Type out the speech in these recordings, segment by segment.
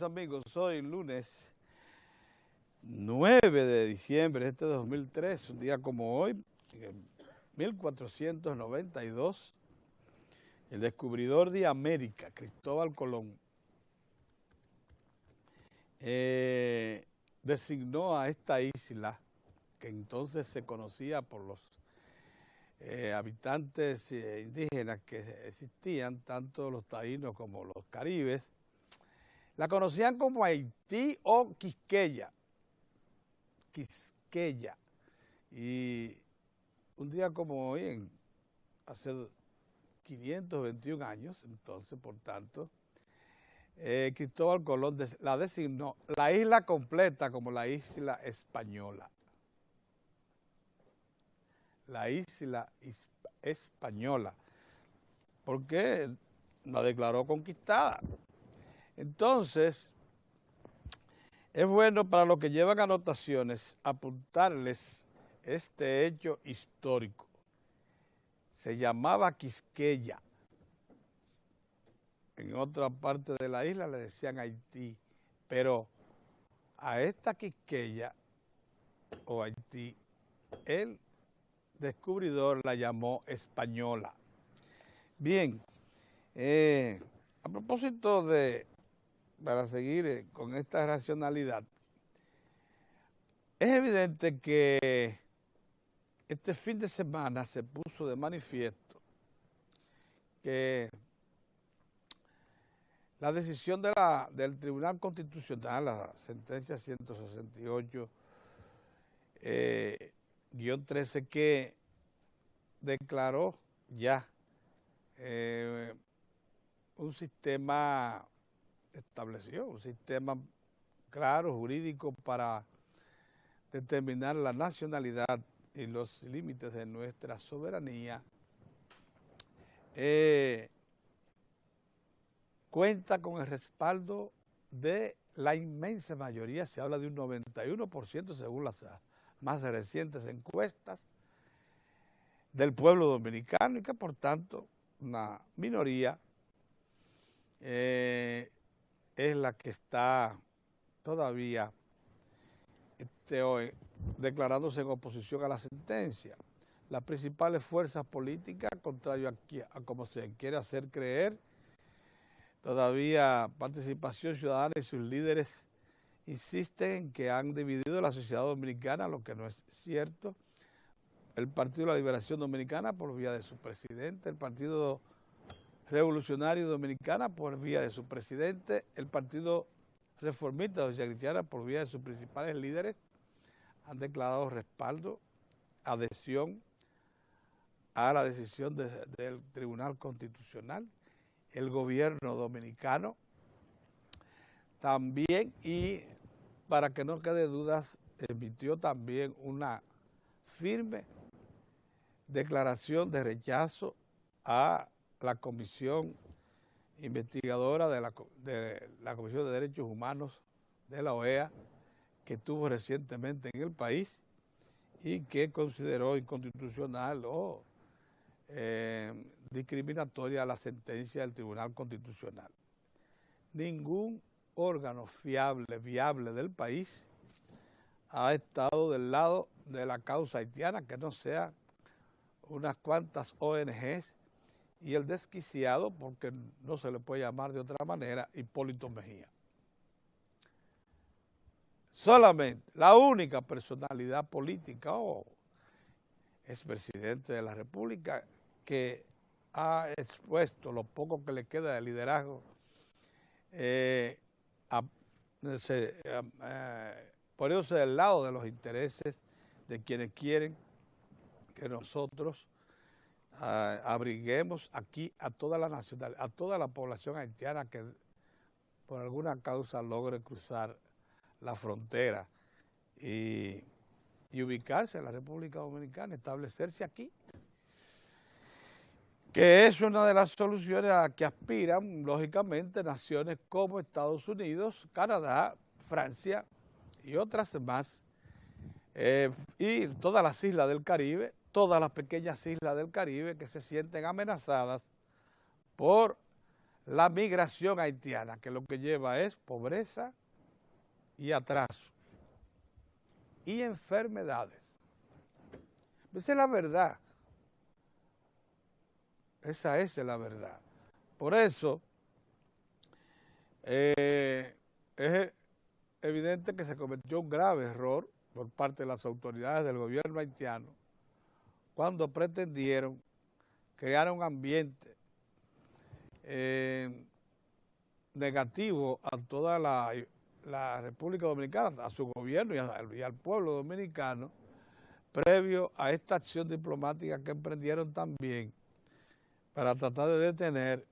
amigos, hoy lunes 9 de diciembre de este 2003, un día como hoy, en 1492, el descubridor de América, Cristóbal Colón, designó a esta isla, que entonces se conocía por los habitantes indígenas que existían, tanto los taínos como los caribes, la conocían como Haití o Quisqueya. Quisqueya. Y un día como hoy, hace 521 años, entonces, por tanto, Cristóbal Colón la designó la isla completa como la isla española. La isla española, porque la declaró conquistada. Entonces, es bueno para los que llevan anotaciones apuntarles este hecho histórico. Se llamaba Quisqueya. En otra parte de la isla le decían Haití, pero a esta Quisqueya o Haití, el descubridor la llamó española. Bien, a propósito para seguir con esta racionalidad, es evidente que este fin de semana se puso de manifiesto que la decisión del Tribunal Constitucional, la sentencia 168-13, que declaró ya estableció un sistema claro, jurídico, para determinar la nacionalidad y los límites de nuestra soberanía, cuenta con el respaldo de la inmensa mayoría, se habla de un 91% según las más recientes encuestas, del pueblo dominicano, y que por tanto una minoría es la que está todavía hoy declarándose en oposición a la sentencia. Las principales fuerzas políticas, contrario a como se quiere hacer creer, todavía Participación Ciudadana y sus líderes insisten en que han dividido la sociedad dominicana, lo que no es cierto. El Partido de la Liberación Dominicana por vía de su presidente, el Partido Revolucionario Dominicana por vía de su presidente, el Partido Reformista de Doña Cristiana por vía de sus principales líderes han declarado respaldo, adhesión a la decisión del Tribunal Constitucional. El gobierno dominicano también, y para que no quede dudas, emitió también una firme declaración de rechazo a la comisión investigadora de la Comisión de Derechos Humanos de la OEA, que estuvo recientemente en el país y que consideró inconstitucional o discriminatoria la sentencia del Tribunal Constitucional. Ningún órgano viable del país ha estado del lado de la causa haitiana, que no sea unas cuantas ONGs y el desquiciado, porque no se le puede llamar de otra manera, Hipólito Mejía. Solamente la única personalidad política o expresidente de la República que ha expuesto lo poco que le queda de liderazgo poniéndose del lado de los intereses de quienes quieren que nosotros abriguemos aquí a toda la nacionalidad, a toda la población haitiana que por alguna causa logre cruzar la frontera y ubicarse en la República Dominicana, establecerse aquí, que es una de las soluciones a que aspiran, lógicamente, naciones como Estados Unidos, Canadá, Francia y otras más, y todas las islas del Caribe, todas las pequeñas islas del Caribe que se sienten amenazadas por la migración haitiana, que lo que lleva es pobreza y atraso y enfermedades. Esa es la verdad. Esa es la verdad. Por eso es evidente que se cometió un grave error por parte de las autoridades del gobierno haitiano cuando pretendieron crear un ambiente negativo a toda la República Dominicana, a su gobierno y al pueblo dominicano, previo a esta acción diplomática que emprendieron también para tratar de detener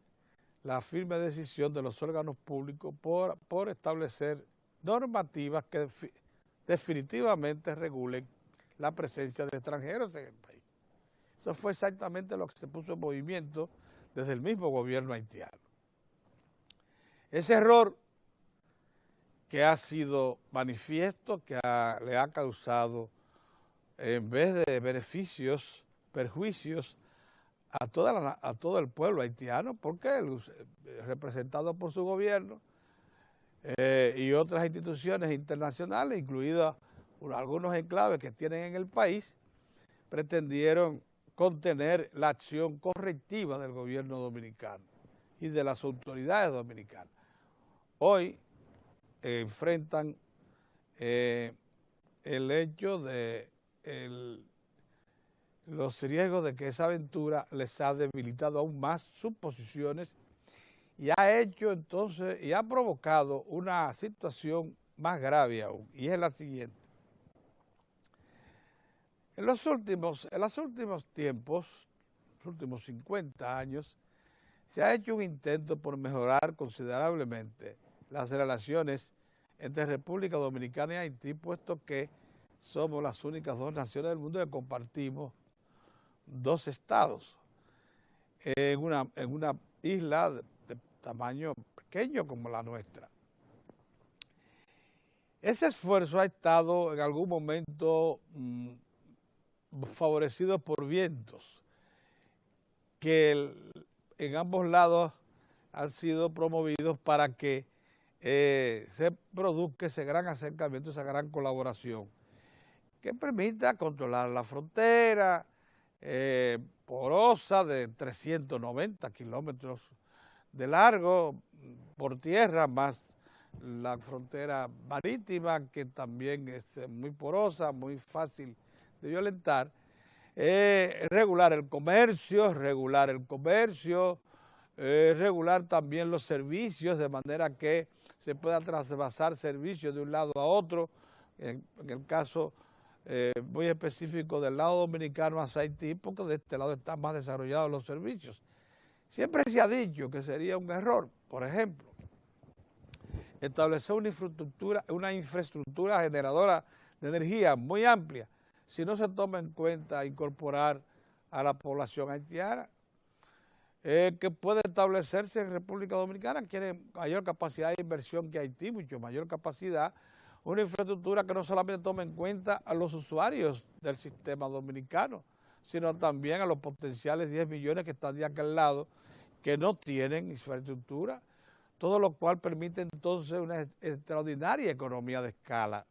la firme decisión de los órganos públicos por establecer normativas que definitivamente regulen la presencia de extranjeros en el país. Eso fue exactamente lo que se puso en movimiento desde el mismo gobierno haitiano. Ese error que ha sido manifiesto, que le ha causado, en vez de beneficios, perjuicios a todo el pueblo haitiano, porque representado por su gobierno y otras instituciones internacionales, incluidas algunos enclaves que tienen en el país, pretendieron contener la acción correctiva del gobierno dominicano y de las autoridades dominicanas. Hoy enfrentan el hecho de los riesgos de que esa aventura les ha debilitado aún más sus posiciones y ha hecho entonces y ha provocado una situación más grave aún, y es la siguiente. En los últimos tiempos, los últimos 50 años, se ha hecho un intento por mejorar considerablemente las relaciones entre República Dominicana y Haití, puesto que somos las únicas dos naciones del mundo que compartimos dos estados en una isla de tamaño pequeño como la nuestra. Ese esfuerzo ha estado en algún momento favorecido por vientos que en ambos lados han sido promovidos para que se produzca ese gran acercamiento, esa gran colaboración que permita controlar la frontera porosa de 390 kilómetros de largo por tierra, más la frontera marítima, que también es muy porosa, muy fácil de violentar, regular el comercio, regular también los servicios, de manera que se pueda trasvasar servicios de un lado a otro, en el caso muy específico del lado dominicano hacia Haití, porque de este lado están más desarrollados los servicios. Siempre se ha dicho que sería un error, por ejemplo, establecer una infraestructura generadora de energía muy amplia, si no se toma en cuenta incorporar a la población haitiana, que puede establecerse en República Dominicana, tiene mayor capacidad de inversión que Haití, mucho mayor capacidad, una infraestructura que no solamente tome en cuenta a los usuarios del sistema dominicano, sino también a los potenciales 10 millones que están de aquel lado, que no tienen infraestructura, todo lo cual permite entonces una extraordinaria economía de escala.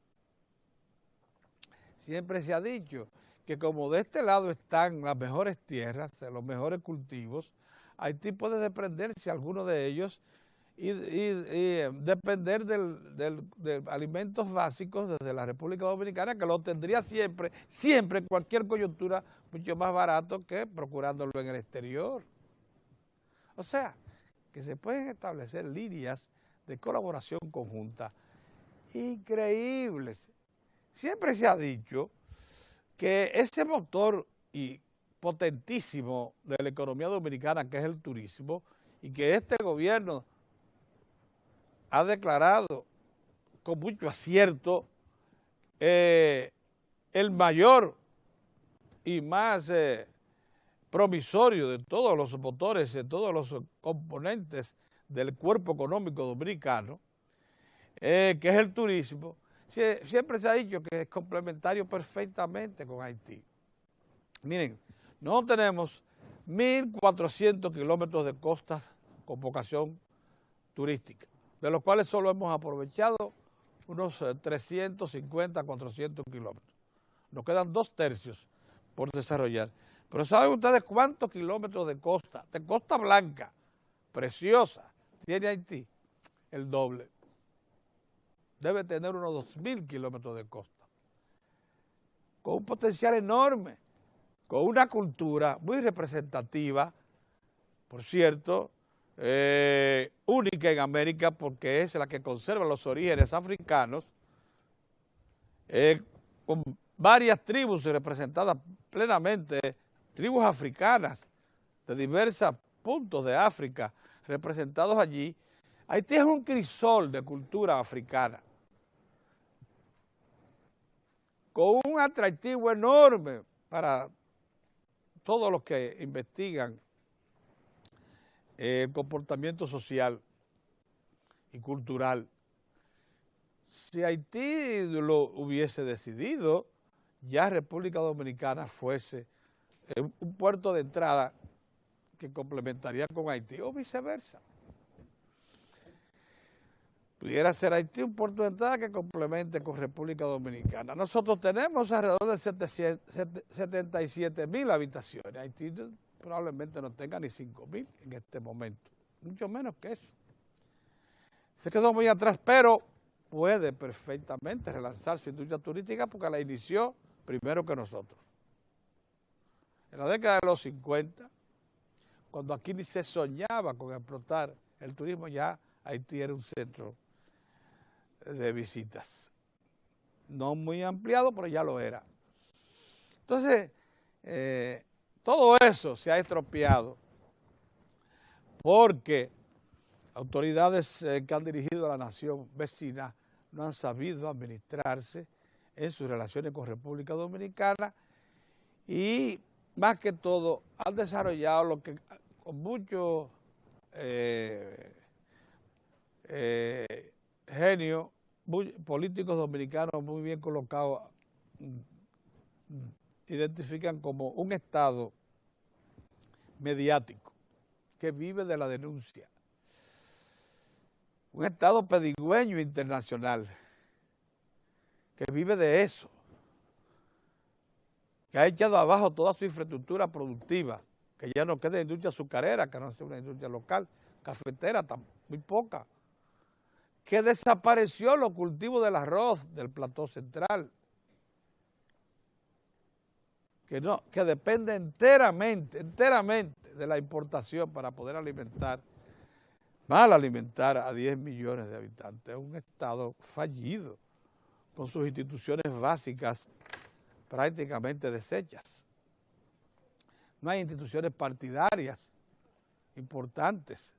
Siempre se ha dicho que como de este lado están las mejores tierras, los mejores cultivos, Haití puede desprenderse alguno de ellos y depender de alimentos básicos desde la República Dominicana, que lo tendría siempre, en cualquier coyuntura, mucho más barato que procurándolo en el exterior. O sea, que se pueden establecer líneas de colaboración conjunta increíbles. Siempre se ha dicho que ese motor potentísimo de la economía dominicana, que es el turismo, y que este gobierno ha declarado con mucho acierto el mayor y más promisorio de todos los motores, de todos los componentes del cuerpo económico dominicano, que es el turismo. Siempre se ha dicho que es complementario perfectamente con Haití. Miren, nosotros tenemos 1.400 kilómetros de costas con vocación turística, de los cuales solo hemos aprovechado unos 350, 400 kilómetros. Nos quedan 2/3 por desarrollar. Pero ¿saben ustedes cuántos kilómetros de Costa Blanca, preciosa, tiene Haití? El doble. Debe tener unos 2.000 kilómetros de costa, con un potencial enorme, con una cultura muy representativa, por cierto, única en América porque es la que conserva los orígenes africanos, con varias tribus representadas plenamente, tribus africanas de diversos puntos de África representados allí. Haití es un crisol de cultura africana, con un atractivo enorme para todos los que investigan el comportamiento social y cultural. Si Haití lo hubiese decidido, ya República Dominicana fuese un puerto de entrada que complementaría con Haití o viceversa. Pudiera ser Haití un puerto de entrada que complemente con República Dominicana. Nosotros tenemos alrededor de 77.000 habitaciones. Haití probablemente no tenga ni 5.000 en este momento, mucho menos que eso. Se quedó muy atrás, pero puede perfectamente relanzar su industria turística porque la inició primero que nosotros. En la década de los 50, cuando aquí ni se soñaba con explotar el turismo, ya Haití era un centro de visitas. No muy ampliado, pero ya lo era. Entonces, todo eso se ha estropeado porque autoridades que han dirigido a la nación vecina no han sabido administrarse en sus relaciones con República Dominicana y más que todo han desarrollado lo que con mucho genio, políticos dominicanos muy bien colocados, identifican como un Estado mediático que vive de la denuncia, un Estado pedigüeño internacional que vive de eso, que ha echado abajo toda su infraestructura productiva, que ya no queda industria azucarera, que no es una industria local, cafetera, muy poca, que desapareció los cultivos del arroz del plató central, que depende enteramente de la importación para poder alimentar a 10 millones de habitantes. Es un Estado fallido, con sus instituciones básicas prácticamente deshechas. No hay instituciones partidarias importantes.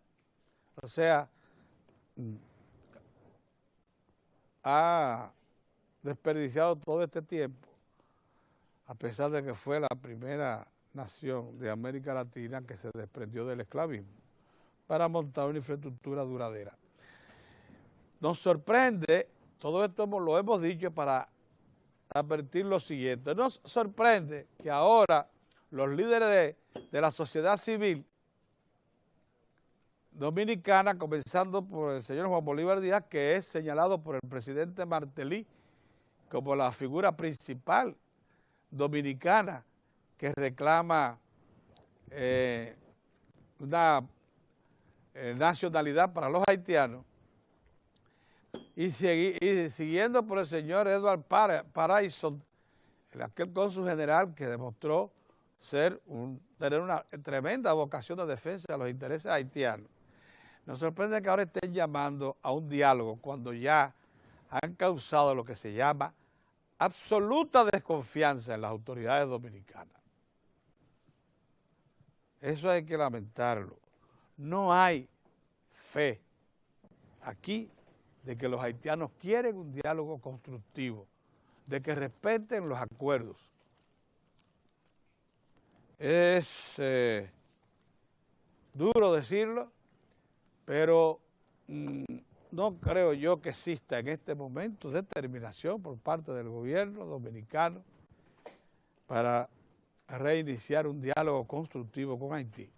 O sea, ha desperdiciado todo este tiempo, a pesar de que fue la primera nación de América Latina que se desprendió del esclavismo para montar una infraestructura duradera. Nos sorprende, todo esto lo hemos dicho para advertir lo siguiente, nos sorprende que ahora los líderes de la sociedad civil dominicana, comenzando por el señor Juan Bolívar Díaz, que es señalado por el presidente Martelly como la figura principal dominicana que reclama una nacionalidad para los haitianos, y siguiendo por el señor Edward Paraison, aquel cónsul general que demostró tener una tremenda vocación de defensa de los intereses haitianos. Nos sorprende que ahora estén llamando a un diálogo cuando ya han causado lo que se llama absoluta desconfianza en las autoridades dominicanas. Eso hay que lamentarlo. No hay fe aquí de que los haitianos quieren un diálogo constructivo, de que respeten los acuerdos. Es duro decirlo, pero no creo yo que exista en este momento determinación por parte del gobierno dominicano para reiniciar un diálogo constructivo con Haití.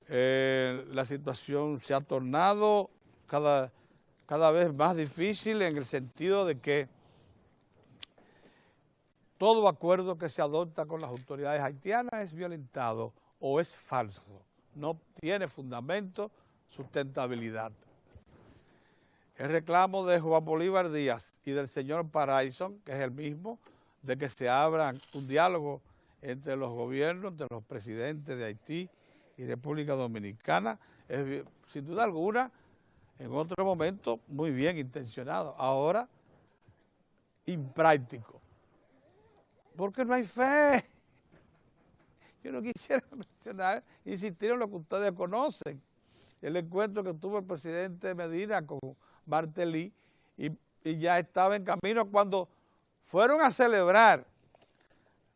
La situación se ha tornado cada vez más difícil en el sentido de que todo acuerdo que se adopta con las autoridades haitianas es violentado o es falso, no tiene fundamento, sustentabilidad. El reclamo de Juan Bolívar Díaz y del señor Paraison, que es el mismo, de que se abra un diálogo entre los gobiernos, entre los presidentes de Haití y República Dominicana, es sin duda alguna, en otro momento, muy bien intencionado, ahora impráctico. Porque no hay fe. Yo no quisiera mencionar, insistir en lo que ustedes conocen. El encuentro que tuvo el presidente Medina con Martelly y ya estaba en camino cuando fueron a celebrar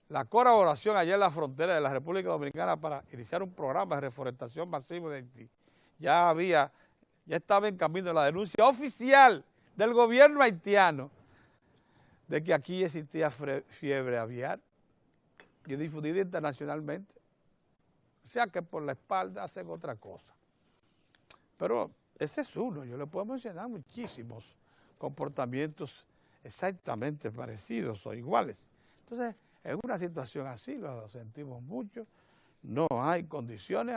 la colaboración allá en la frontera de la República Dominicana para iniciar un programa de reforestación masiva de Haití. Ya estaba en camino la denuncia oficial del gobierno haitiano de que aquí existía fiebre aviar y difundida internacionalmente. O sea que por la espalda hacen otra cosa. Pero ese es uno, yo le puedo mencionar muchísimos comportamientos exactamente parecidos o iguales. Entonces, en una situación así, lo sentimos mucho, no hay condiciones,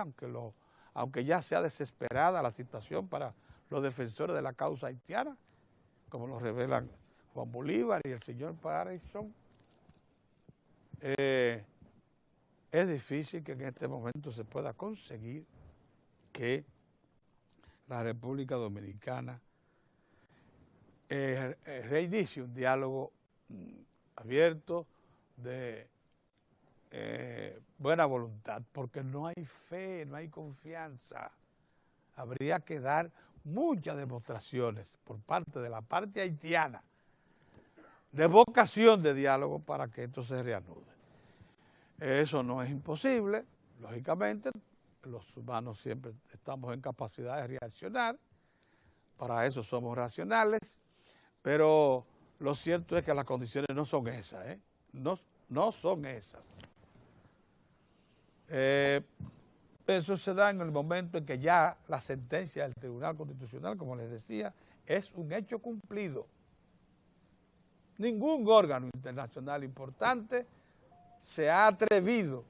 aunque ya sea desesperada la situación para los defensores de la causa haitiana, como lo revelan Juan Bolívar y el señor Paraison. Es difícil que en este momento se pueda conseguir que la República Dominicana reinicie un diálogo abierto de buena voluntad, porque no hay fe, no hay confianza. Habría que dar muchas demostraciones por parte de la parte haitiana de vocación de diálogo para que esto se reanude. Eso no es imposible, lógicamente, los humanos siempre estamos en capacidad de reaccionar, para eso somos racionales, pero lo cierto es que las condiciones no son esas, no son esas. Eso se da en el momento en que ya la sentencia del Tribunal Constitucional, como les decía, es un hecho cumplido. Ningún órgano internacional importante se ha atrevido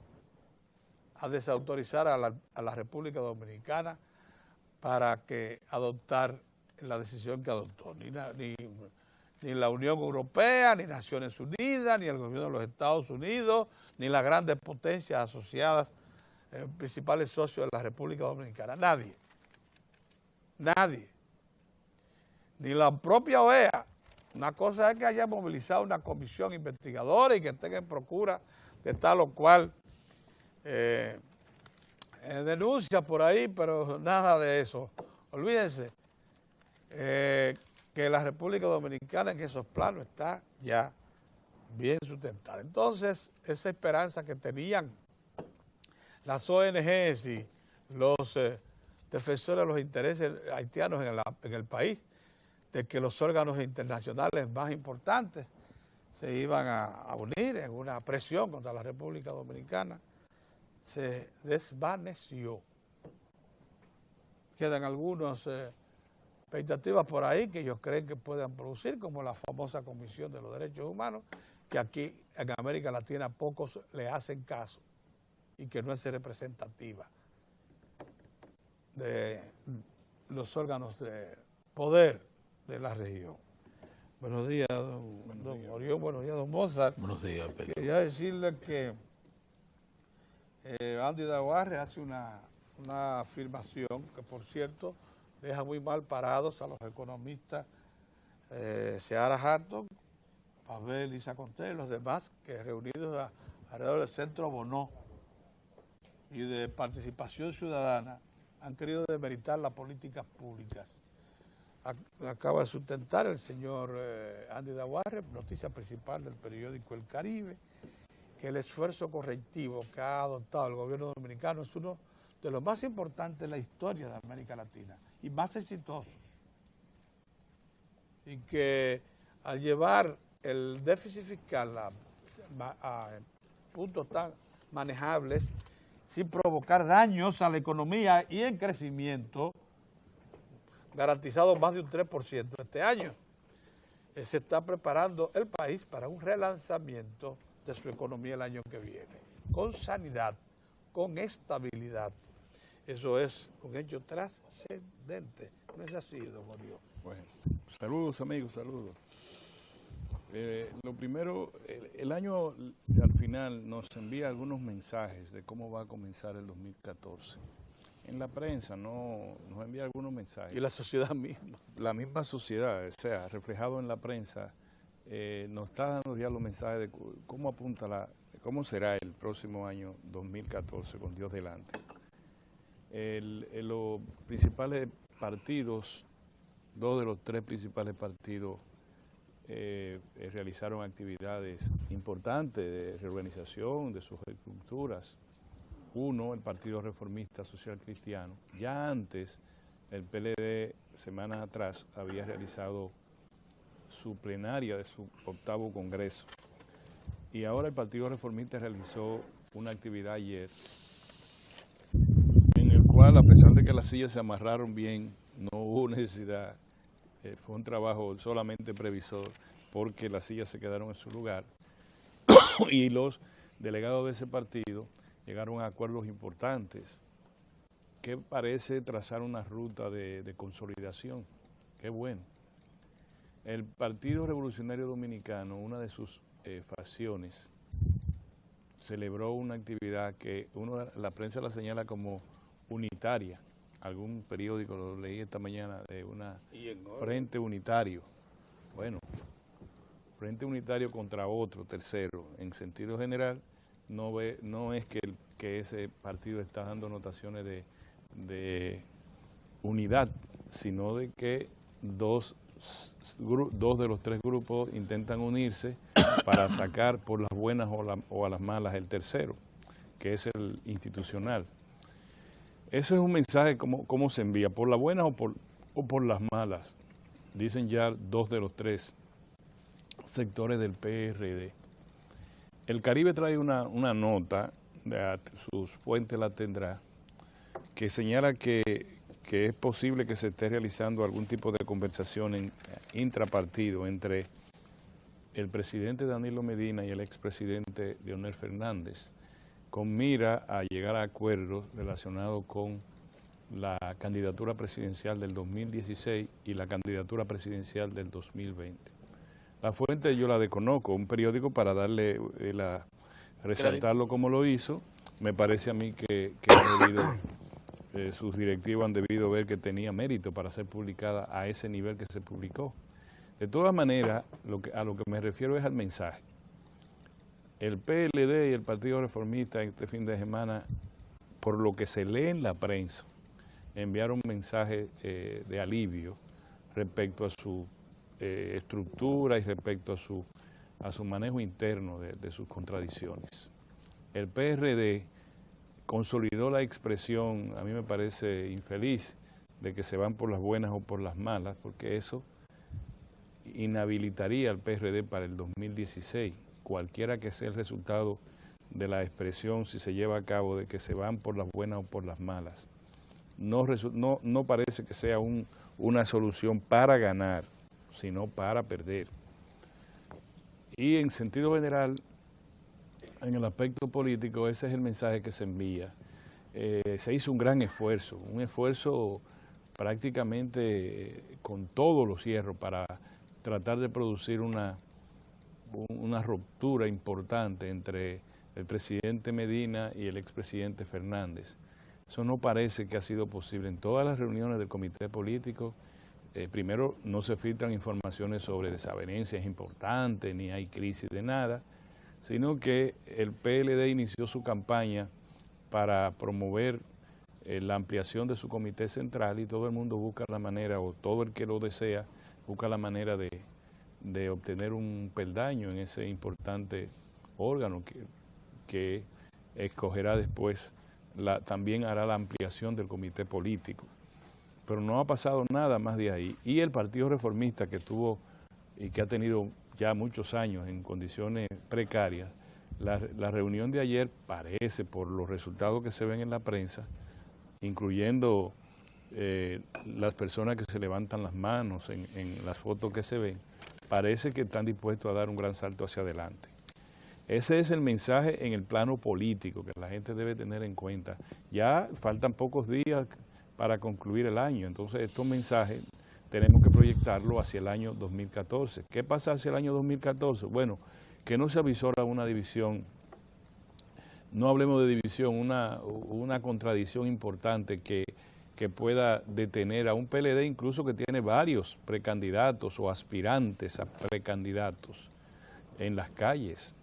a desautorizar a la República Dominicana para que adoptar la decisión que adoptó. Ni la Unión Europea, ni Naciones Unidas, ni el gobierno de los Estados Unidos, ni las grandes potencias asociadas, principales socios de la República Dominicana. Nadie. Nadie. Ni la propia OEA. Una cosa es que haya movilizado una comisión investigadora y que estén en procura de tal o cual denuncia por ahí, pero nada de eso. Olvídense que la República Dominicana en esos planos está ya bien sustentada. Entonces, esa esperanza que tenían las ONGs y los defensores de los intereses haitianos en el país, de que los órganos internacionales más importantes se iban a unir en una presión contra la República Dominicana, se desvaneció. Quedan algunas expectativas por ahí que ellos creen que puedan producir, como la famosa Comisión de los Derechos Humanos, que aquí en América Latina pocos le hacen caso y que no es representativa de los órganos de poder de la región. Buenos días, don Orión, buenos días, don Mozart. Buenos días, Pedro. Quería decirle que Andy Daguarre hace una afirmación que, por cierto, deja muy mal parados a los economistas Seara Hatton, Pavel Isa Conté y los demás, que reunidos alrededor del Centro Bonó y de Participación Ciudadana han querido demeritar las políticas públicas. Acaba de sustentar el señor Andy Daguarre, noticia principal del periódico El Caribe, que el esfuerzo correctivo que ha adoptado el gobierno dominicano es uno de los más importantes de la historia de América Latina y más exitosos. Y que al llevar el déficit fiscal a puntos tan manejables, sin provocar daños a la economía y en crecimiento, garantizado más de un 3% este año. Se está preparando el país para un relanzamiento de su economía el año que viene, con sanidad, con estabilidad. Eso es un hecho trascendente. ¿No es así, don Oriol? Bueno, saludos amigos, saludos. Lo primero, el año al final nos envía algunos mensajes de cómo va a comenzar el 2014. En la prensa nos envía algunos mensajes. Y la sociedad misma. La misma sociedad, o sea, reflejado en la prensa, nos está dando ya los mensajes de cómo apunta cómo será el próximo año 2014, con Dios delante. Los principales partidos, 2 de los 3 principales partidos realizaron actividades importantes de reorganización de sus estructuras. Uno, el Partido Reformista Social Cristiano. Ya antes, el PLD, semanas atrás, había realizado su plenaria de su 8º Congreso. Y ahora el Partido Reformista realizó una actividad ayer, en el cual, a pesar de que las sillas se amarraron bien, no hubo necesidad. Fue un trabajo solamente previsor, porque las sillas se quedaron en su lugar y los delegados de ese partido llegaron a acuerdos importantes que parece trazar una ruta de consolidación. Qué bueno. El Partido Revolucionario Dominicano, una de sus facciones, celebró una actividad que la prensa la señala como unitaria. Algún periódico lo leí esta mañana de una frente unitario. Bueno, frente unitario contra otro, tercero. En sentido general, no es que ese partido está dando notaciones de unidad, sino de que dos de los 3 grupos intentan unirse para sacar por las buenas o a las malas el tercero, que es el institucional. Ese es un mensaje, ¿cómo se envía? ¿Por las buenas o por las malas? Dicen ya 2 de los 3 sectores del PRD. El Caribe trae una nota, sus fuentes la tendrá, que señala que es posible que se esté realizando algún tipo de conversación intrapartido entre el presidente Danilo Medina y el expresidente Leonel Fernández, con mira a llegar a acuerdos relacionados con la candidatura presidencial del 2016 y la candidatura presidencial del 2020. La fuente yo la desconozco, un periódico para darle resaltarlo como lo hizo. Me parece a mí que sus directivos han debido ver que tenía mérito para ser publicada a ese nivel que se publicó. De todas maneras, a lo que me refiero es al mensaje. El PLD y el Partido Reformista este fin de semana, por lo que se lee en la prensa, enviaron un mensaje de alivio respecto a su estructura y respecto a su manejo interno de sus contradicciones. El PRD consolidó la expresión, a mí me parece infeliz, de que se van por las buenas o por las malas, porque eso inhabilitaría al PRD para el 2016, cualquiera que sea el resultado de la expresión, si se lleva a cabo, de que se van por las buenas o por las malas. No parece que sea una solución para ganar, sino para perder. Y en sentido general, en el aspecto político, ese es el mensaje que se envía. Se hizo un gran esfuerzo, prácticamente con todos los hierros para tratar de producir una ruptura importante entre el presidente Medina y el expresidente Fernández. Eso no parece que ha sido posible. En todas las reuniones del comité político, primero no se filtran informaciones sobre desavenencias importantes, ni hay crisis de nada, sino que el PLD inició su campaña para promover la ampliación de su comité central y todo el mundo busca la manera, o todo el que lo desea, busca la manera de obtener un peldaño en ese importante órgano que escogerá después, también hará la ampliación del comité político. Pero no ha pasado nada más de ahí. Y el Partido Reformista, que tuvo y que ha tenido ya muchos años en condiciones precarias, La reunión de ayer parece, por los resultados que se ven en la prensa, incluyendo las personas que se levantan las manos en las fotos que se ven, parece que están dispuestos a dar un gran salto hacia adelante. Ese es el mensaje en el plano político que la gente debe tener en cuenta. Ya faltan pocos días para concluir el año, entonces estos mensajes tenemos que proyectarlo hacia el año 2014. ¿Qué pasa hacia el año 2014? Bueno, que no se avisora una división, no hablemos de división, una contradicción importante que pueda detener a un PLD incluso que tiene varios precandidatos o aspirantes a precandidatos en las calles,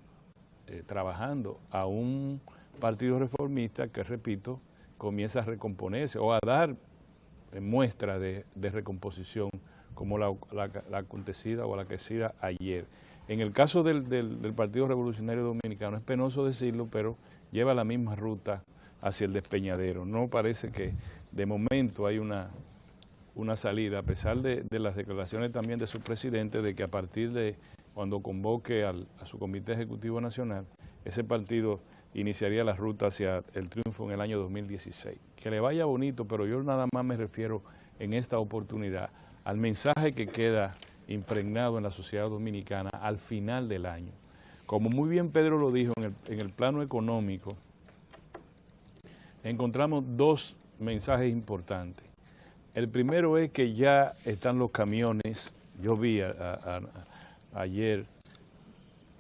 trabajando, a un partido reformista que, repito, comienza a recomponerse o a dar muestra de recomposición como la acontecida o la que sea ayer. En el caso del Partido Revolucionario Dominicano, es penoso decirlo, pero lleva la misma ruta hacia el despeñadero. No parece que de momento hay una salida, a pesar de las declaraciones también de su presidente, de que a partir de cuando convoque a su Comité Ejecutivo Nacional, ese partido iniciaría la ruta hacia el triunfo en el año 2016. Que le vaya bonito, pero yo nada más me refiero en esta oportunidad al mensaje que queda impregnado en la sociedad dominicana al final del año. Como muy bien Pedro lo dijo, en el plano económico, encontramos dos mensajes importantes. El primero es que ya están los camiones, yo vi ayer,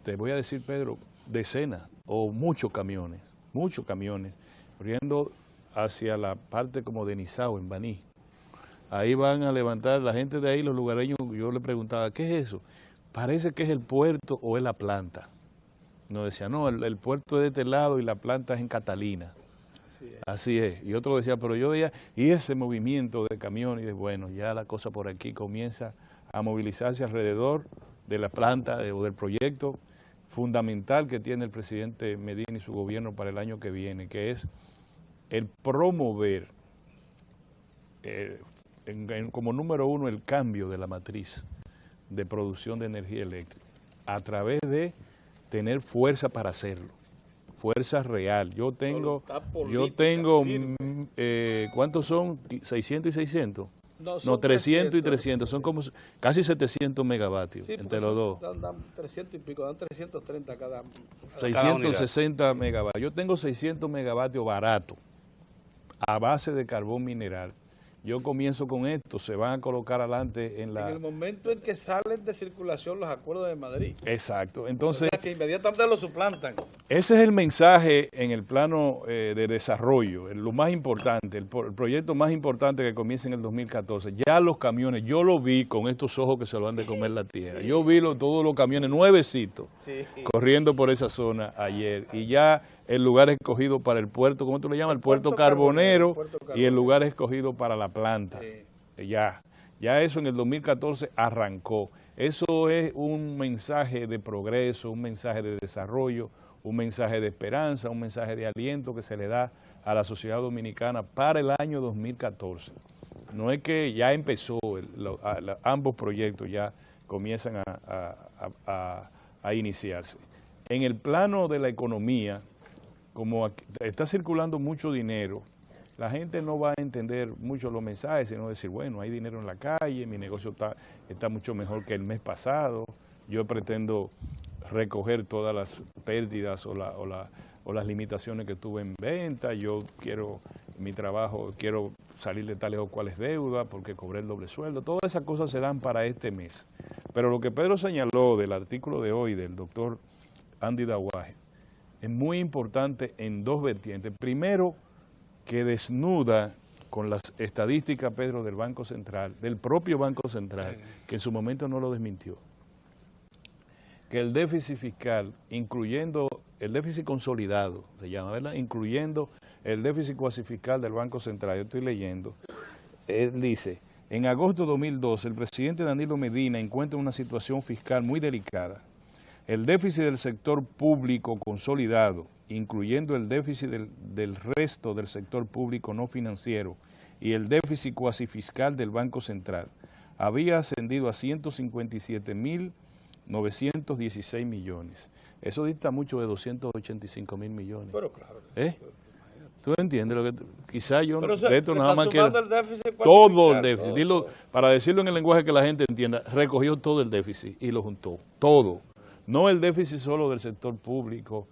te voy a decir, Pedro, decenas o muchos camiones, corriendo hacia la parte como de Nizao, en Baní. Ahí van a levantar, la gente de ahí, los lugareños, yo le preguntaba, ¿qué es eso? Parece que es el puerto o es la planta. Nos decía, no, el puerto es de este lado y la planta es en Catalina. Así es. Y otro decía, pero yo veía, y ese movimiento de camiones, bueno, ya la cosa por aquí comienza a movilizarse alrededor de la planta o del proyecto fundamental que tiene el presidente Medina y su gobierno para el año que viene, que es el promover como número uno el cambio de la matriz de producción de energía eléctrica a través de tener fuerza para hacerlo, fuerza real. Yo tengo, ¿cuántos son? 600 y 600. No, 300 y 300, son como casi 700 megavatios, sí, entre los dos. Dan 300 y pico, dan 330 cada 660 megavatios. Yo tengo 600 megavatios baratos, a base de carbón mineral. Yo comienzo con esto, se van a colocar adelante en el momento en que salen de circulación los acuerdos de Madrid. Exacto, entonces... O sea, que inmediatamente lo suplantan. Ese es el mensaje en el plano de desarrollo, lo más importante, el proyecto más importante que comienza en el 2014. Ya los camiones, yo lo vi con estos ojos que se lo han de comer la tierra. Yo vi todos los camiones nuevecitos corriendo por esa zona ayer. Y ya el lugar escogido para el puerto, ¿cómo tú le llamas? El puerto carbonero, y el lugar escogido para la planta. Ya eso en el 2014 arrancó. Eso es un mensaje de progreso, un mensaje de desarrollo, un mensaje de esperanza, un mensaje de aliento que se le da a la sociedad dominicana para el año 2014. No es que ya empezó, ambos proyectos ya comienzan a iniciarse. En el plano de la economía, como está circulando mucho dinero, la gente no va a entender mucho los mensajes, sino decir, bueno, hay dinero en la calle, mi negocio está mucho mejor que el mes pasado, yo pretendo recoger todas las pérdidas o las limitaciones que tuve en venta, yo quiero mi trabajo, quiero salir de tales o cuales deudas porque cobré el doble sueldo, todas esas cosas se dan para este mes. Pero lo que Pedro señaló del artículo de hoy del doctor Andy Dawaje es muy importante en dos vertientes. Primero, que desnuda con las estadísticas, Pedro, del Banco Central, del propio Banco Central, que en su momento no lo desmintió, que el déficit fiscal, incluyendo el déficit consolidado, se llama, ¿verdad?, incluyendo el déficit cuasi fiscal del Banco Central, yo estoy leyendo, él dice, en agosto de 2012, el presidente Danilo Medina encuentra una situación fiscal muy delicada. El déficit del sector público consolidado, incluyendo el déficit del resto del sector público no financiero y el déficit cuasi fiscal del Banco Central, había ascendido a 157.000 916 millones. Eso dista mucho de 285 mil millones. Pero claro. ¿Tú entiendes? Lo que quizá yo pero de esto nada más que el déficit, todo el déficit. Dilo, para decirlo en el lenguaje que la gente entienda, recogió todo el déficit y lo juntó. Todo. No el déficit solo del sector público,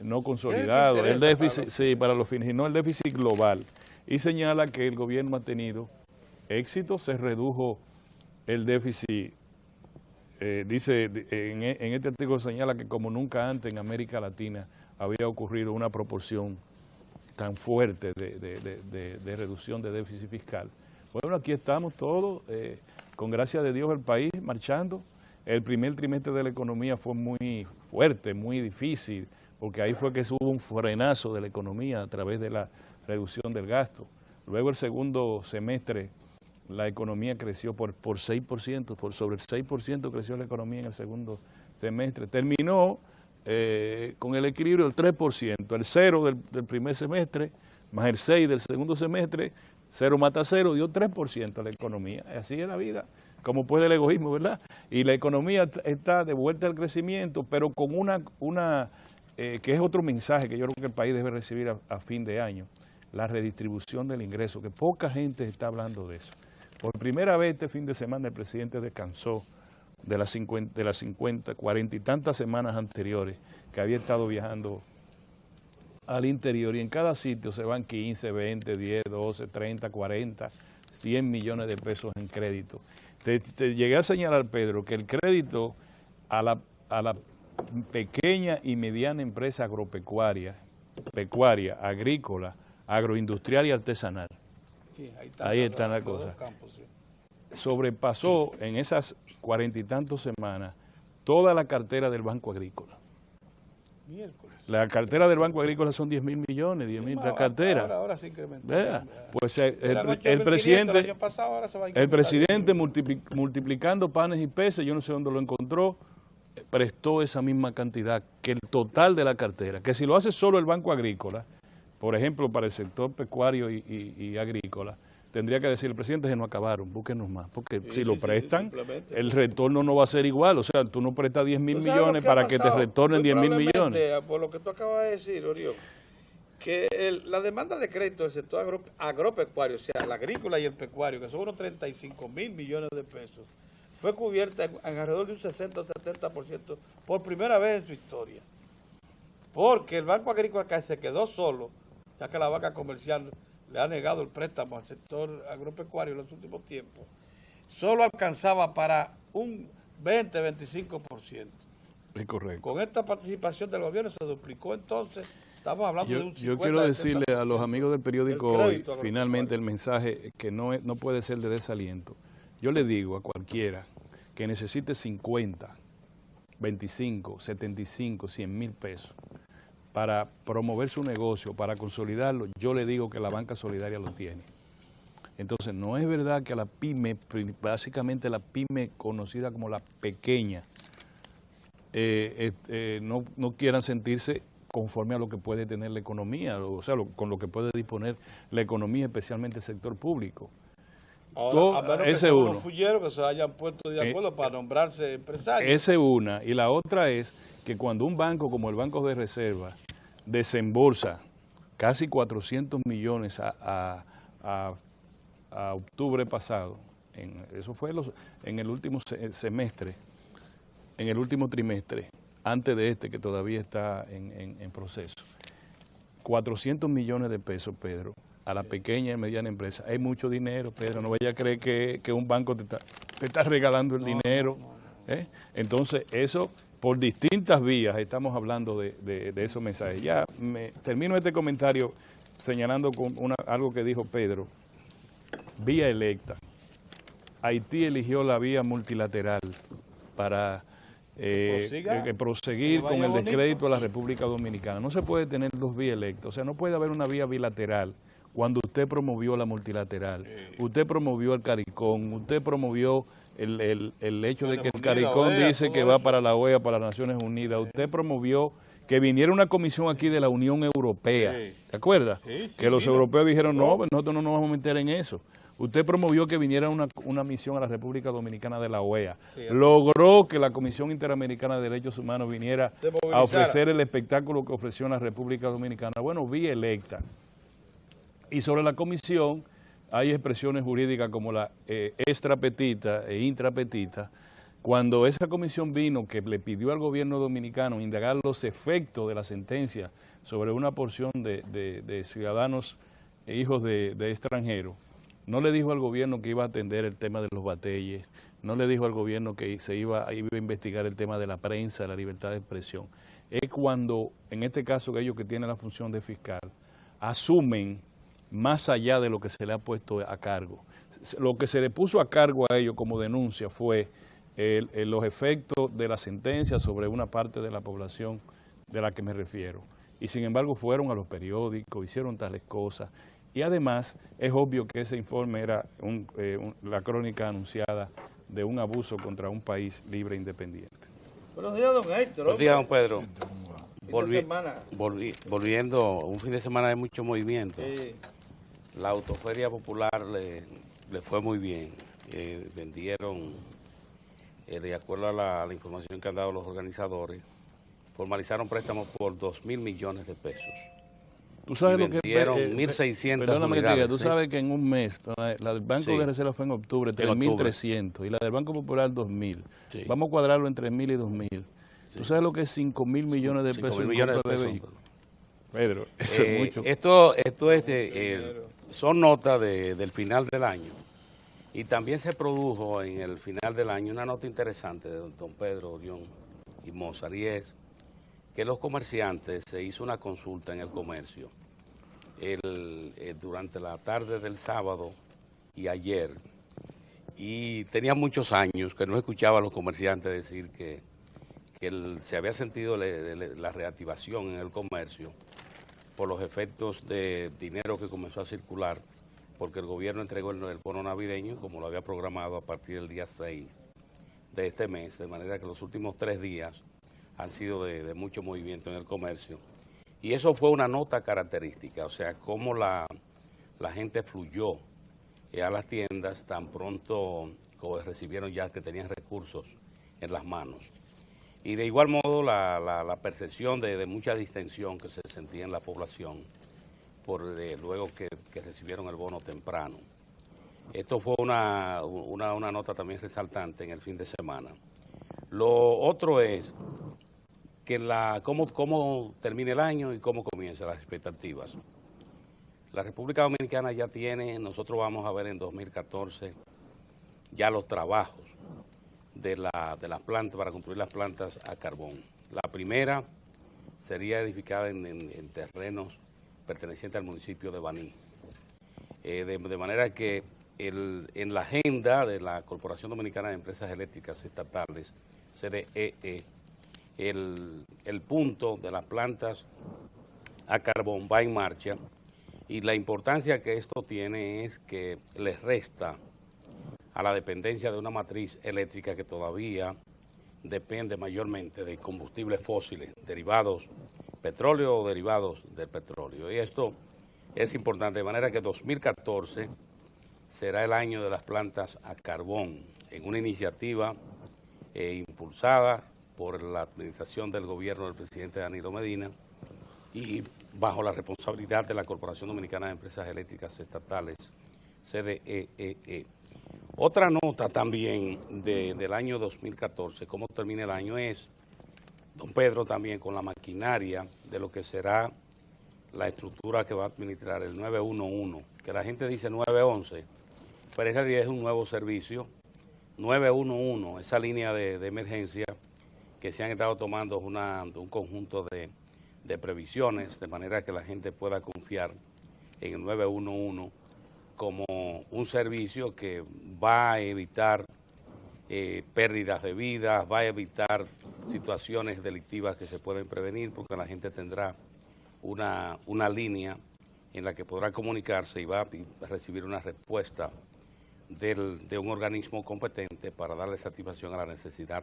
no consolidado. El déficit, sí, para los fines, no el déficit global. Y señala que el gobierno ha tenido éxito, se redujo el déficit. Dice, en este artículo señala que como nunca antes en América Latina había ocurrido una proporción tan fuerte de reducción de déficit fiscal. Bueno, aquí estamos todos, con gracia de Dios el país marchando. El primer trimestre de la economía fue muy fuerte, muy difícil, porque ahí fue que hubo un frenazo de la economía a través de la reducción del gasto. Luego el segundo semestre la economía creció por 6%, por sobre el 6% creció la economía en el segundo semestre. Terminó con el equilibrio del 3%, el 0 del primer semestre, más el 6 del segundo semestre, 0 mata 0, dio 3% a la economía. Así es la vida, como puede el egoísmo, ¿verdad? Y la economía está de vuelta al crecimiento, pero con que es otro mensaje que yo creo que el país debe recibir a fin de año, la redistribución del ingreso, que poca gente está hablando de eso. Por primera vez este fin de semana el presidente descansó de las 40 y tantas semanas anteriores que había estado viajando al interior, y en cada sitio se van 15, 20, 10, 12, 30, 40, 100 millones de pesos en crédito. Te llegué a señalar, Pedro, que el crédito a la pequeña y mediana empresa agropecuaria, agrícola, agroindustrial y artesanal, sí, ahí están las cosas. Sobrepasó en esas 40 y tantas semanas toda la cartera del Banco Agrícola. Miércoles. La cartera del Banco Agrícola son 10 mil millones, 10 mil la cartera. Ahora se incrementó. Pues el presidente multiplicando panes y peces, yo no sé dónde lo encontró, prestó esa misma cantidad que el total de la cartera. Que si lo hace solo el Banco Agrícola, por ejemplo, para el sector pecuario y agrícola, tendría que decir el presidente que no acabaron, búsquenos más, porque si lo prestan, el retorno no va a ser igual. O sea, tú no prestas 10 mil millones para que te retornen 10 mil millones. Por lo que tú acabas de decir, Orión, que la demanda de crédito del sector agropecuario, o sea, el agrícola y el pecuario, que son unos 35 mil millones de pesos, fue cubierta en alrededor de un 60 o 70% por primera vez en su historia. Porque el Banco Agrícola que se quedó solo, ya que la banca comercial le ha negado el préstamo al sector agropecuario en los últimos tiempos, solo alcanzaba para un 20-25%. Es correcto. Con esta participación del gobierno se duplicó, entonces estamos hablando de un 50%. Yo quiero decirle a los amigos del periódico hoy, finalmente el mensaje que no puede ser de desaliento. Yo le digo a cualquiera que necesite 50, 25, 75, 100 mil pesos para promover su negocio, para consolidarlo, yo le digo que la banca solidaria lo tiene. Entonces, no es verdad que a la pyme, básicamente la pyme conocida como la pequeña, no quieran sentirse conforme a lo que puede tener la economía, o sea, con lo que puede disponer la economía, especialmente el sector público. Ahora, ese uno. Que se hayan puesto de acuerdo para nombrarse empresarios. Esa es una. Y la otra es que cuando un banco como el Banco de Reserva desembolsa casi 400 millones a octubre pasado, eso fue en el último semestre, en el último trimestre, antes de este que todavía está en proceso, 400 millones de pesos, Pedro, a la pequeña y mediana empresa. Hay mucho dinero, Pedro, no vaya a creer que un banco te está regalando el dinero. Entonces, eso, por distintas vías, estamos hablando de esos mensajes. Ya termino este comentario señalando con algo que dijo Pedro. Vía electa. Haití eligió la vía multilateral para proseguir con el descrédito a la República Dominicana. No se puede tener dos vías electas, o sea, no puede haber una vía bilateral cuando usted promovió la multilateral, usted promovió el CARICOM, usted promovió el hecho de que el CARICOM dice que va para la OEA, para las Naciones Unidas, usted promovió que viniera una comisión aquí de la Unión Europea, ¿te acuerdas? Que los europeos dijeron, no, nosotros no nos vamos a meter en eso. Usted promovió que viniera una misión a la República Dominicana de la OEA. Sí, logró que la Comisión Interamericana de Derechos Humanos viniera a ofrecer el espectáculo que ofreció en la República Dominicana. Bueno, vi electa. Y sobre la comisión hay expresiones jurídicas como la extrapetita e intrapetita. Cuando esa comisión vino, que le pidió al gobierno dominicano indagar los efectos de la sentencia sobre una porción de ciudadanos e hijos de extranjeros, no le dijo al gobierno que iba a atender el tema de los bateyes, no le dijo al gobierno que iba a investigar el tema de la prensa, la libertad de expresión. Es cuando, en este caso, ellos que tienen la función de fiscal, asumen más allá de lo que se le ha puesto a cargo. Lo que se le puso a cargo a ellos como denuncia fue los efectos de la sentencia sobre una parte de la población de la que me refiero. Y sin embargo fueron a los periódicos, hicieron tales cosas. Y además es obvio que ese informe era la crónica anunciada de un abuso contra un país libre e independiente. Buenos días, don Héctor. Buenos días, don Pedro. Volviendo, un fin de semana de mucho movimiento. sí. La autoferia popular le fue muy bien. Vendieron, de acuerdo a la información que han dado los organizadores, formalizaron préstamos por 2.000 millones de pesos. ¿Tú sabes lo que vendieron 1.600 perdóname unidades? Que te diga, tú sabes que en un mes, la del Banco de Reserva fue en octubre, 3.300, y la del Banco Popular 2.000. Sí. Vamos a cuadrarlo en 3.000 y 2.000. Sí. ¿Tú sabes lo que es 5.000 millones de pesos en compra de vehículos? Pedro, eso es mucho. Esto son notas del final del año. Y también se produjo en el final del año una nota interesante de don Pedro, Orión y Mozart, y es que los comerciantes, se hizo una consulta en el comercio durante la tarde del sábado y ayer, y tenía muchos años que no escuchaba a los comerciantes decir que se había sentido la reactivación en el comercio por los efectos de dinero que comenzó a circular, porque el gobierno entregó el bono navideño como lo había programado a partir del día 6 de este mes, de manera que los últimos 3 días han sido de mucho movimiento en el comercio. Y eso fue una nota característica, o sea, cómo la gente fluyó a las tiendas tan pronto como recibieron ya que tenían recursos en las manos. Y de igual modo la percepción de mucha distensión que se sentía en la población luego que recibieron el bono temprano. Esto fue una nota también resaltante en el fin de semana. Lo otro es que cómo termina el año y cómo comienzan las expectativas. La República Dominicana ya tiene, nosotros vamos a ver en 2014 ya los trabajos de las plantas, para construir las plantas a carbón. La primera sería edificada en terrenos pertenecientes al municipio de Baní. De manera que en la agenda de la Corporación Dominicana de Empresas Eléctricas Estatales, CDEE, el punto de las plantas a carbón va en marcha, y la importancia que esto tiene es que les resta a la dependencia de una matriz eléctrica que todavía depende mayormente de combustibles fósiles, derivados, petróleo o derivados del petróleo. Y esto es importante, de manera que 2014 será el año de las plantas a carbón, en una iniciativa impulsada por la administración del gobierno del presidente Danilo Medina y bajo la responsabilidad de la Corporación Dominicana de Empresas Eléctricas Estatales, CDEE. Otra nota también del año 2014, cómo termina el año, es, don Pedro, también con la maquinaria de lo que será la estructura que va a administrar el 911, que la gente dice 911, pero en realidad es un nuevo servicio, 911, esa línea de emergencia que se han estado tomando un conjunto de previsiones, de manera que la gente pueda confiar en el 911 como un servicio que va a evitar pérdidas de vidas, va a evitar situaciones delictivas que se pueden prevenir, porque la gente tendrá una línea en la que podrá comunicarse y va a recibir una respuesta de un organismo competente para darle satisfacción a la necesidad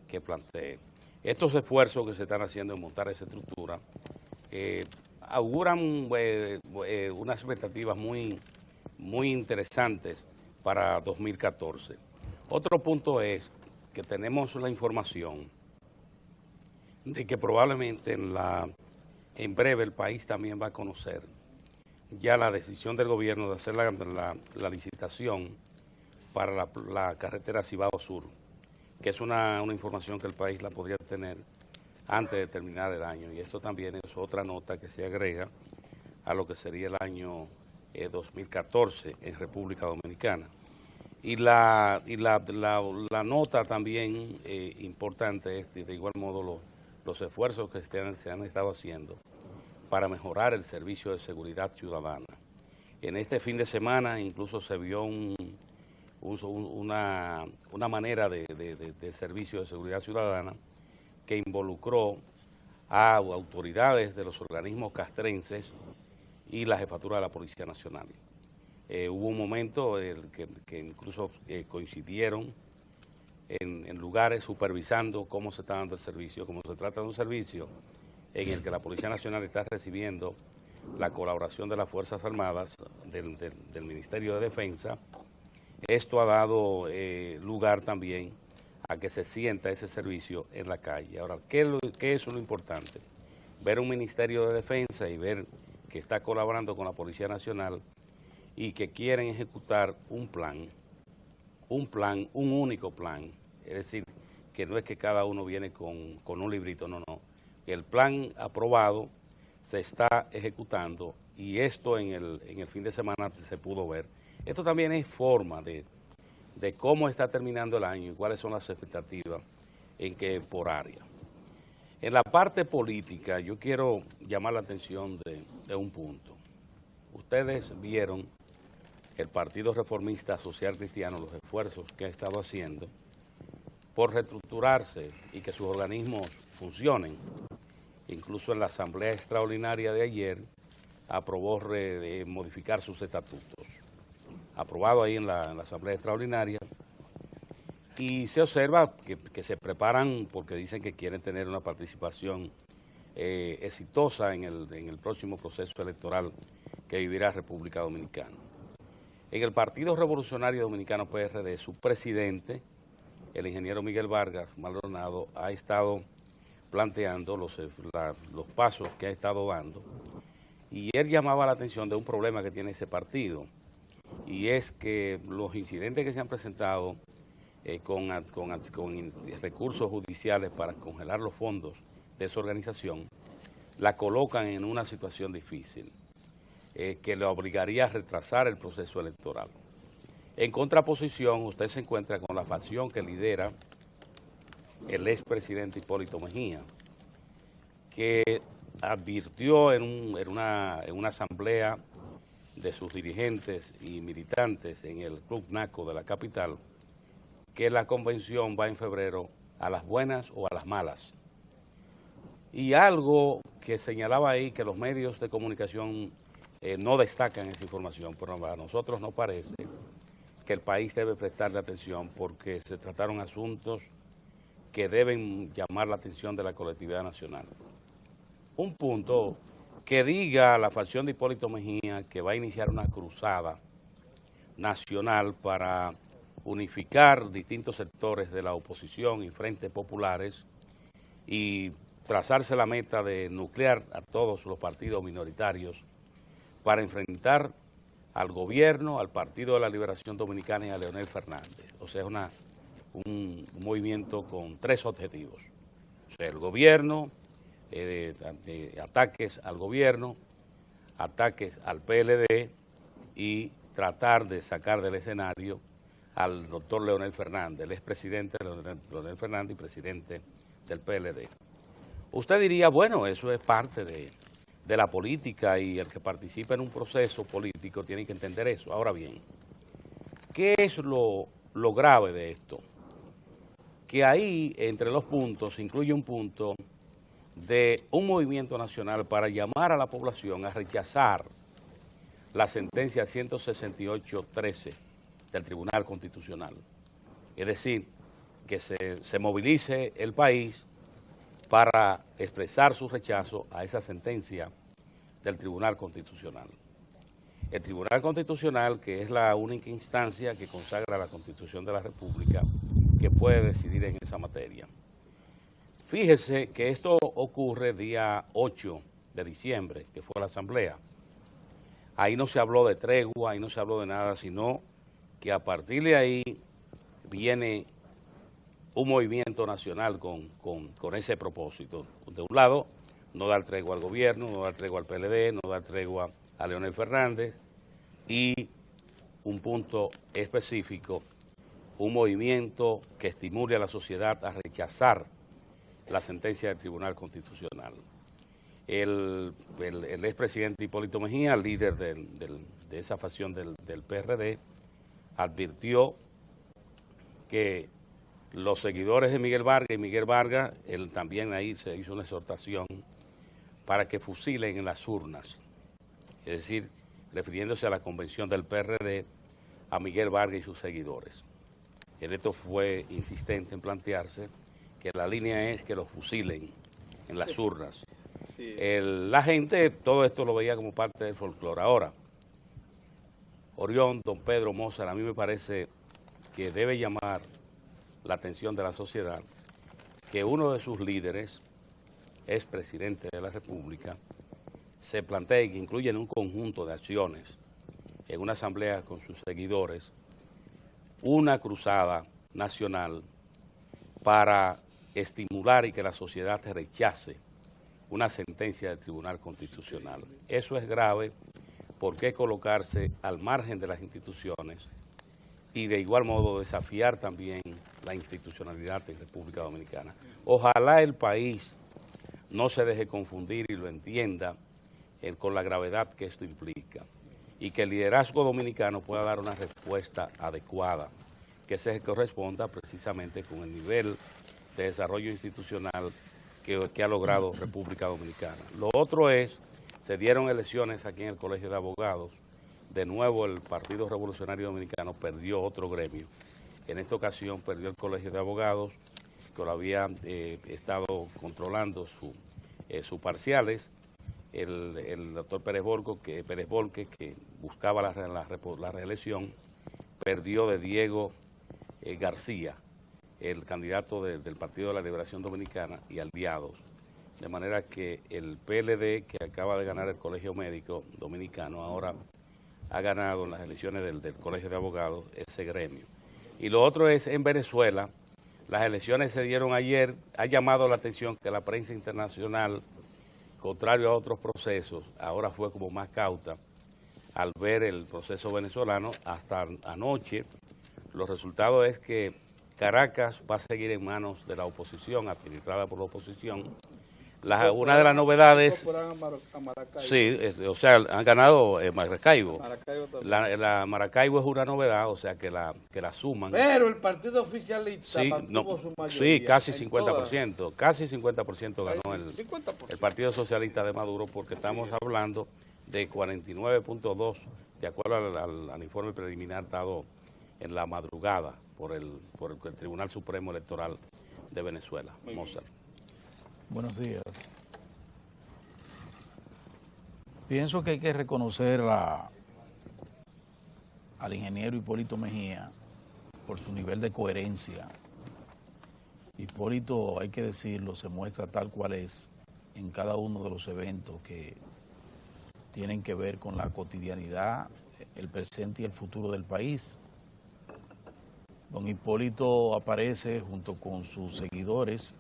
que plantee. Estos esfuerzos que se están haciendo en montar esa estructura auguran unas expectativas muy muy interesantes para 2014. Otro punto es que tenemos la información de que probablemente en breve el país también va a conocer ya la decisión del gobierno de hacer la licitación para la carretera Cibao Sur, que es una información que el país la podría tener antes de terminar el año. Y esto también es otra nota que se agrega a lo que sería el año 2014 en República Dominicana. Y la nota también importante es, de igual modo, los esfuerzos que se han estado haciendo para mejorar el servicio de seguridad ciudadana. En este fin de semana incluso se vio una manera de servicio de seguridad ciudadana que involucró a autoridades de los organismos castrenses y la jefatura de la Policía Nacional. Hubo un momento que incluso coincidieron en lugares supervisando cómo se está dando el servicio, como se trata de un servicio en el que la Policía Nacional está recibiendo la colaboración de las Fuerzas Armadas, del Ministerio de Defensa. Esto ha dado lugar también a que se sienta ese servicio en la calle. Ahora, ¿qué es lo importante? Ver un Ministerio de Defensa y ver que está colaborando con la Policía Nacional y que quieren ejecutar un único plan. Es decir, que no es que cada uno viene con un librito, no. El plan aprobado se está ejecutando y esto en el fin de semana se pudo ver. Esto también es forma de cómo está terminando el año y cuáles son las expectativas por área. En la parte política yo quiero llamar la atención de un punto. Ustedes vieron el Partido Reformista Social Cristiano, los esfuerzos que ha estado haciendo por reestructurarse y que sus organismos funcionen. Incluso en la Asamblea Extraordinaria de ayer aprobó modificar sus estatutos. Aprobado ahí en la Asamblea Extraordinaria. Y se observa que se preparan porque dicen que quieren tener una participación exitosa en el próximo proceso electoral que vivirá República Dominicana. En el Partido Revolucionario Dominicano PRD, su presidente, el ingeniero Miguel Vargas Maldonado, ha estado planteando los pasos que ha estado dando, y él llamaba la atención de un problema que tiene ese partido, y es que los incidentes que se han presentado con recursos judiciales para congelar los fondos de esa organización, la colocan en una situación difícil, que le obligaría a retrasar el proceso electoral. En contraposición, usted se encuentra con la facción que lidera el expresidente Hipólito Mejía, que advirtió en una asamblea de sus dirigentes y militantes en el Club Naco de la capital, que la convención va en febrero a las buenas o a las malas. Y algo que señalaba ahí, que los medios de comunicación no destacan esa información, pero a nosotros nos parece que el país debe prestarle atención porque se trataron asuntos que deben llamar la atención de la colectividad nacional. Un punto que diga la facción de Hipólito Mejía que va a iniciar una cruzada nacional para unificar distintos sectores de la oposición y frentes populares y trazarse la meta de nuclear a todos los partidos minoritarios para enfrentar al gobierno, al Partido de la Liberación Dominicana y a Leonel Fernández. O sea, un movimiento con tres objetivos. O sea, el gobierno, ataques al gobierno, ataques al PLD y tratar de sacar del escenario al doctor Leonel Fernández, el expresidente Leonel Fernández y presidente del PLD. Usted diría, bueno, eso es parte de la política y el que participa en un proceso político tiene que entender eso. Ahora bien, ¿qué es lo grave de esto? Que ahí, entre los puntos, incluye un punto de un movimiento nacional para llamar a la población a rechazar la sentencia 168-13 del Tribunal Constitucional. Es decir, que se movilice el país para expresar su rechazo a esa sentencia del Tribunal Constitucional. El Tribunal Constitucional, que es la única instancia que consagra la Constitución de la República, que puede decidir en esa materia. Fíjese que esto ocurre día 8 de diciembre, que fue la asamblea. Ahí no se habló de tregua, ahí no se habló de nada, sino que a partir de ahí viene un movimiento nacional con ese propósito. De un lado, no dar tregua al gobierno, no dar tregua al PLD, no dar tregua a Leonel Fernández, y un punto específico, un movimiento que estimule a la sociedad a rechazar la sentencia del Tribunal Constitucional. El expresidente Hipólito Mejía, líder de esa facción del PRD, advirtió que los seguidores de Miguel Vargas, él también ahí se hizo una exhortación para que fusilen en las urnas, es decir, refiriéndose a la convención del PRD, a Miguel Vargas y sus seguidores. El esto fue insistente en plantearse que la línea es que los fusilen en las urnas. Sí. La gente todo esto lo veía como parte del folclore. Ahora, Orión, don Pedro Mozart, a mí me parece que debe llamar la atención de la sociedad que uno de sus líderes, es presidente de la República, se plantea y que incluye en un conjunto de acciones, en una asamblea con sus seguidores, una cruzada nacional para estimular y que la sociedad rechace una sentencia del Tribunal Constitucional. Eso es grave porque colocarse al margen de las instituciones y de igual modo desafiar también la institucionalidad en República Dominicana. Ojalá el país no se deje confundir y lo entienda con la gravedad que esto implica y que el liderazgo dominicano pueda dar una respuesta adecuada que se corresponda precisamente con el nivel de desarrollo institucional que ha logrado República Dominicana. Lo otro es, se dieron elecciones aquí en el Colegio de Abogados, de nuevo el Partido Revolucionario Dominicano perdió otro gremio, en esta ocasión perdió el Colegio de Abogados, que lo había estado controlando sus parciales, el doctor Pérez Volque, que buscaba la reelección, perdió de Diego García, el candidato del Partido de la Liberación Dominicana y aliados, de manera que el PLD, que acaba de ganar el Colegio Médico Dominicano, ahora ha ganado en las elecciones del Colegio de Abogados ese gremio. Y lo otro es, en Venezuela, las elecciones se dieron ayer, ha llamado la atención que la prensa internacional, contrario a otros procesos, ahora fue como más cauta al ver el proceso venezolano. Hasta anoche, los resultados es que Caracas va a seguir en manos de la oposición, administrada por la oposición. Una de las novedades... Sí, o sea, han ganado Maracaibo. La Maracaibo es una novedad, o sea, que la suman. Pero el partido oficialista mantuvo su mayoría. Sí, casi 50%. Casi 50% ganó el Partido Socialista de Maduro, porque estamos hablando de 49.2, de acuerdo al informe preliminar dado en la madrugada por el Tribunal Supremo Electoral de Venezuela. Mozart. Buenos días. Pienso que hay que reconocer al ingeniero Hipólito Mejía por su nivel de coherencia. Hipólito, hay que decirlo, se muestra tal cual es en cada uno de los eventos que tienen que ver con la cotidianidad, el presente y el futuro del país. Don Hipólito aparece junto con sus seguidores,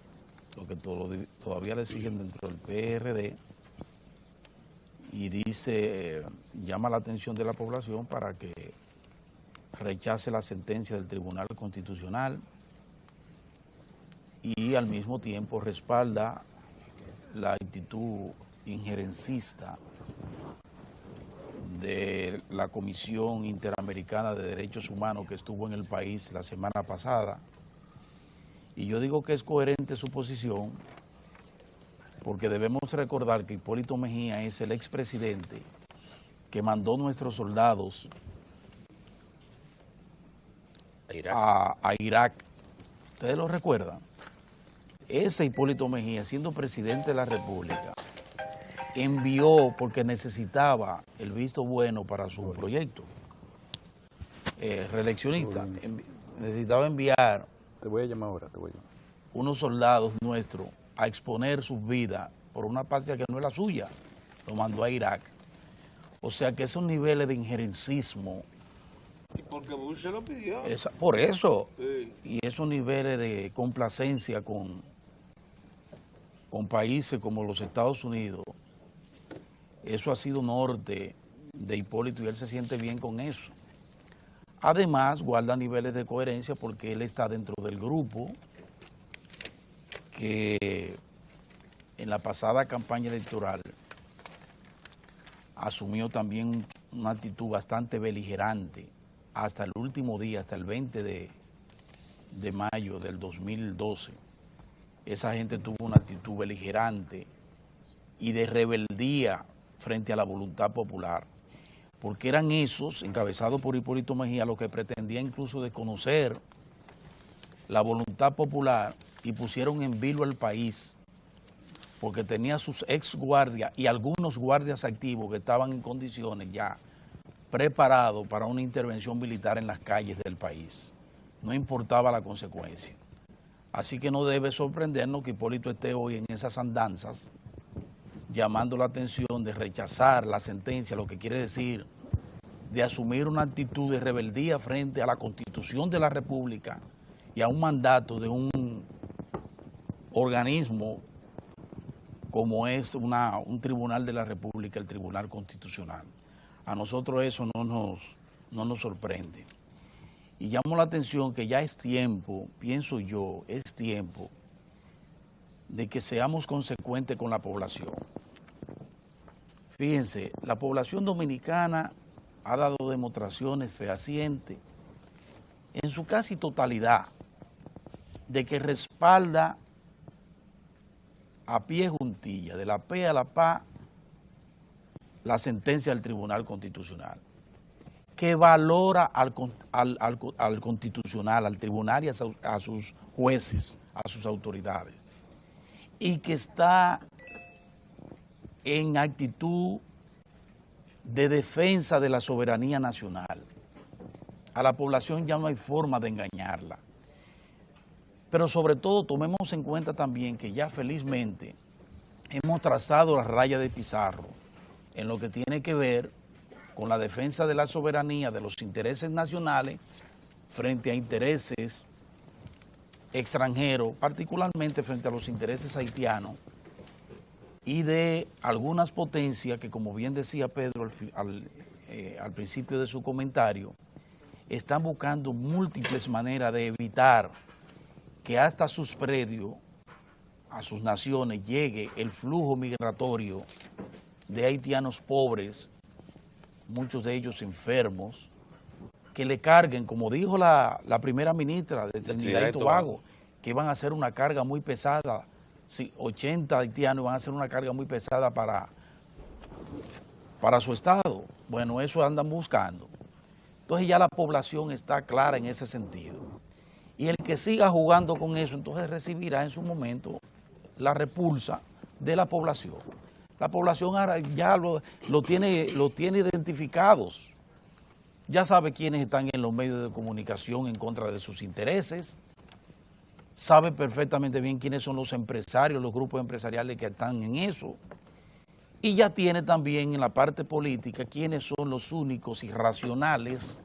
lo que todavía le siguen dentro del PRD, y dice, llama la atención de la población para que rechace la sentencia del Tribunal Constitucional y al mismo tiempo respalda la actitud injerencista de la Comisión Interamericana de Derechos Humanos que estuvo en el país la semana pasada. Y yo digo que es coherente su posición porque debemos recordar que Hipólito Mejía es el expresidente que mandó nuestros soldados a Irak. ¿Ustedes lo recuerdan? Ese Hipólito Mejía, siendo presidente de la República, envió porque necesitaba el visto bueno para su proyecto reeleccionista. Necesitaba enviar Te voy a llamar ahora, te voy a llamar. unos soldados nuestros a exponer sus vidas por una patria que no es la suya. Lo mandó a Irak. O sea que esos niveles de injerencismo, Y porque Bush se lo pidió. por eso, Sí. y esos niveles de complacencia con países como los Estados Unidos, eso ha sido norte de Hipólito y él se siente bien con eso. Además, guarda niveles de coherencia porque él está dentro del grupo que en la pasada campaña electoral asumió también una actitud bastante beligerante hasta el último día, hasta el 20 de mayo del 2012. Esa gente tuvo una actitud beligerante y de rebeldía frente a la voluntad popular, porque eran esos, encabezados por Hipólito Mejía, los que pretendían incluso desconocer la voluntad popular y pusieron en vilo al país, porque tenía sus ex guardias y algunos guardias activos que estaban en condiciones ya preparados para una intervención militar en las calles del país. No importaba la consecuencia. Así que no debe sorprendernos que Hipólito esté hoy en esas andanzas, llamando la atención de rechazar la sentencia, lo que quiere decir de asumir una actitud de rebeldía frente a la Constitución de la República y a un mandato de un organismo como es un tribunal de la República, el Tribunal Constitucional. A nosotros eso no nos sorprende. Y llamo la atención que ya es tiempo, pienso yo, es tiempo de que seamos consecuentes con la población. Fíjense, la población dominicana ha dado demostraciones fehacientes en su casi totalidad de que respalda a pie juntilla, de la P a la PA, la sentencia del Tribunal Constitucional, que valora al Constitucional, al Tribunal y a sus jueces, a sus autoridades, y que está en actitud de defensa de la soberanía nacional. A la población ya no hay forma de engañarla. Pero sobre todo tomemos en cuenta también que ya felizmente hemos trazado la raya de pizarro en lo que tiene que ver con la defensa de la soberanía, de los intereses nacionales frente a intereses extranjeros, particularmente frente a los intereses haitianos y de algunas potencias que, como bien decía Pedro al principio de su comentario, están buscando múltiples maneras de evitar que hasta sus predios, a sus naciones, llegue el flujo migratorio de haitianos pobres, muchos de ellos enfermos, que le carguen, como dijo la primera ministra de Trinidad y Tobago, que iban a hacer una carga muy pesada, 80 haitianos van a hacer una carga muy pesada para su estado. Bueno, eso andan buscando. Entonces ya la población está clara en ese sentido. Y el que siga jugando con eso, entonces recibirá en su momento la repulsa de la población. La población ahora ya lo tiene identificados. Ya sabe quiénes están en los medios de comunicación en contra de sus intereses. Sabe perfectamente bien quiénes son los empresarios, los grupos empresariales que están en eso. Y ya tiene también en la parte política quiénes son los únicos irracionales,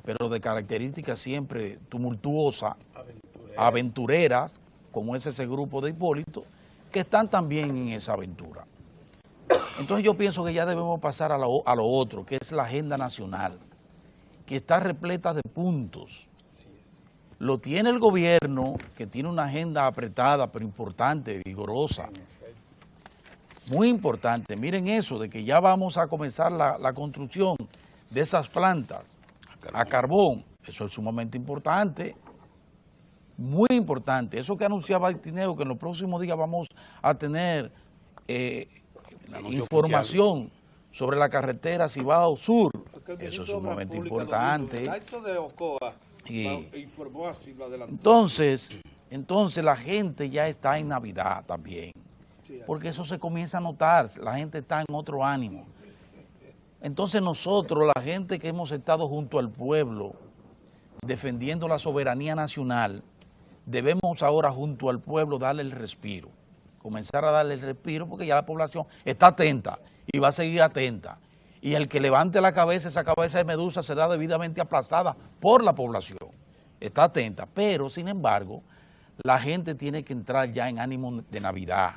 pero de características siempre tumultuosas, aventureras, como es ese grupo de Hipólito, que están también en esa aventura. Entonces yo pienso que ya debemos pasar a lo otro, que es la agenda nacional, que está repleta de puntos. Lo tiene el gobierno, que tiene una agenda apretada, pero importante, vigorosa, muy importante. Miren eso, de que ya vamos a comenzar la construcción de esas plantas a carbón. Eso es sumamente importante, muy importante. Eso que anunciaba Tineo, que en los próximos días vamos a tener información sobre la carretera Cibao Sur. Eso es sumamente importante. El acto de Ocoa Y informó así, lo adelantó. entonces la gente ya está en Navidad también. porque eso se comienza a notar, la gente está en otro ánimo. Entonces nosotros, la gente que hemos estado junto al pueblo, defendiendo la soberanía nacional, debemos ahora junto al pueblo darle el respiro, comenzar a darle el respiro, porque ya la población está atenta y va a seguir atenta. Y el que levante la cabeza, esa cabeza de medusa será debidamente aplastada por la población. Está atenta, pero sin embargo, la gente tiene que entrar ya en ánimo de Navidad.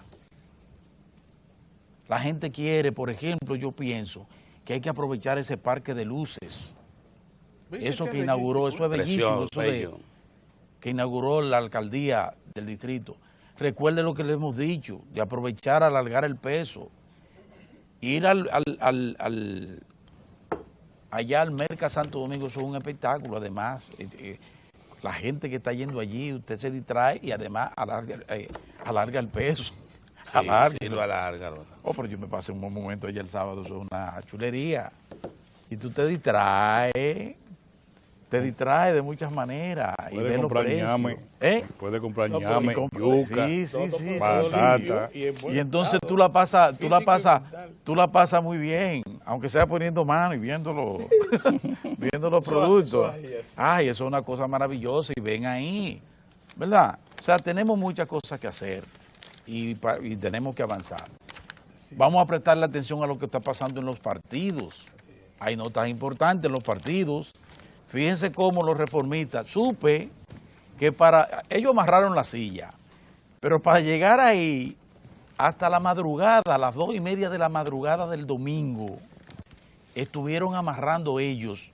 La gente quiere, por ejemplo, yo pienso que hay que aprovechar ese parque de luces. Eso que inauguró, eso es bellísimo, eso que inauguró la alcaldía del distrito. Recuerde lo que le hemos dicho, de aprovechar, alargar el peso. Ir allá al Merca Santo Domingo, eso es un espectáculo, además. La gente que está yendo allí, usted se distrae y además alarga el peso. Sí, lo alarga. Oh, pero yo me pasé un buen momento allá el sábado, eso es una chulería. Y tú te distraes de muchas maneras. Puede comprar ñame, puede comprar ñame, yuca, sí, batata. Y entonces tú la pasas muy bien, aunque sea poniendo mano y viendo los productos. Ay, eso es una cosa maravillosa y ven ahí, ¿verdad? O sea, tenemos muchas cosas que hacer y tenemos que avanzar. Vamos a prestarle atención a lo que está pasando en los partidos. Hay notas importantes en los partidos. Fíjense cómo los reformistas, supe que ellos amarraron la silla, pero para llegar ahí, hasta la madrugada, a las 2:30 de la madrugada del domingo, estuvieron amarrando ellos,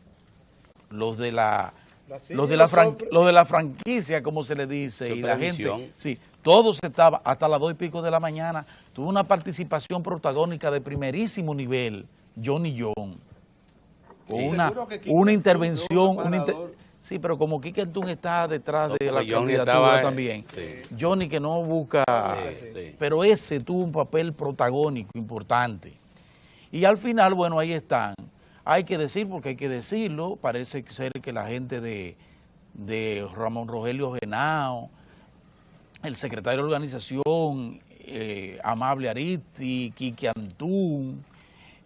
los de la franquicia, como se le dice, y la gente, sí, todos estaban, hasta las 2:00 de la mañana, tuvo una participación protagónica de primerísimo nivel, Johnny John. Una intervención, sí, pero como Quique Antún está detrás de la candidatura también, Johnny que no busca, pero ese tuvo un papel protagónico importante. Y al final, bueno, ahí están. Hay que decir, porque hay que decirlo, parece ser que la gente de Ramón Rogelio Genao, el secretario de organización, Amable Aristi, Quique Antún,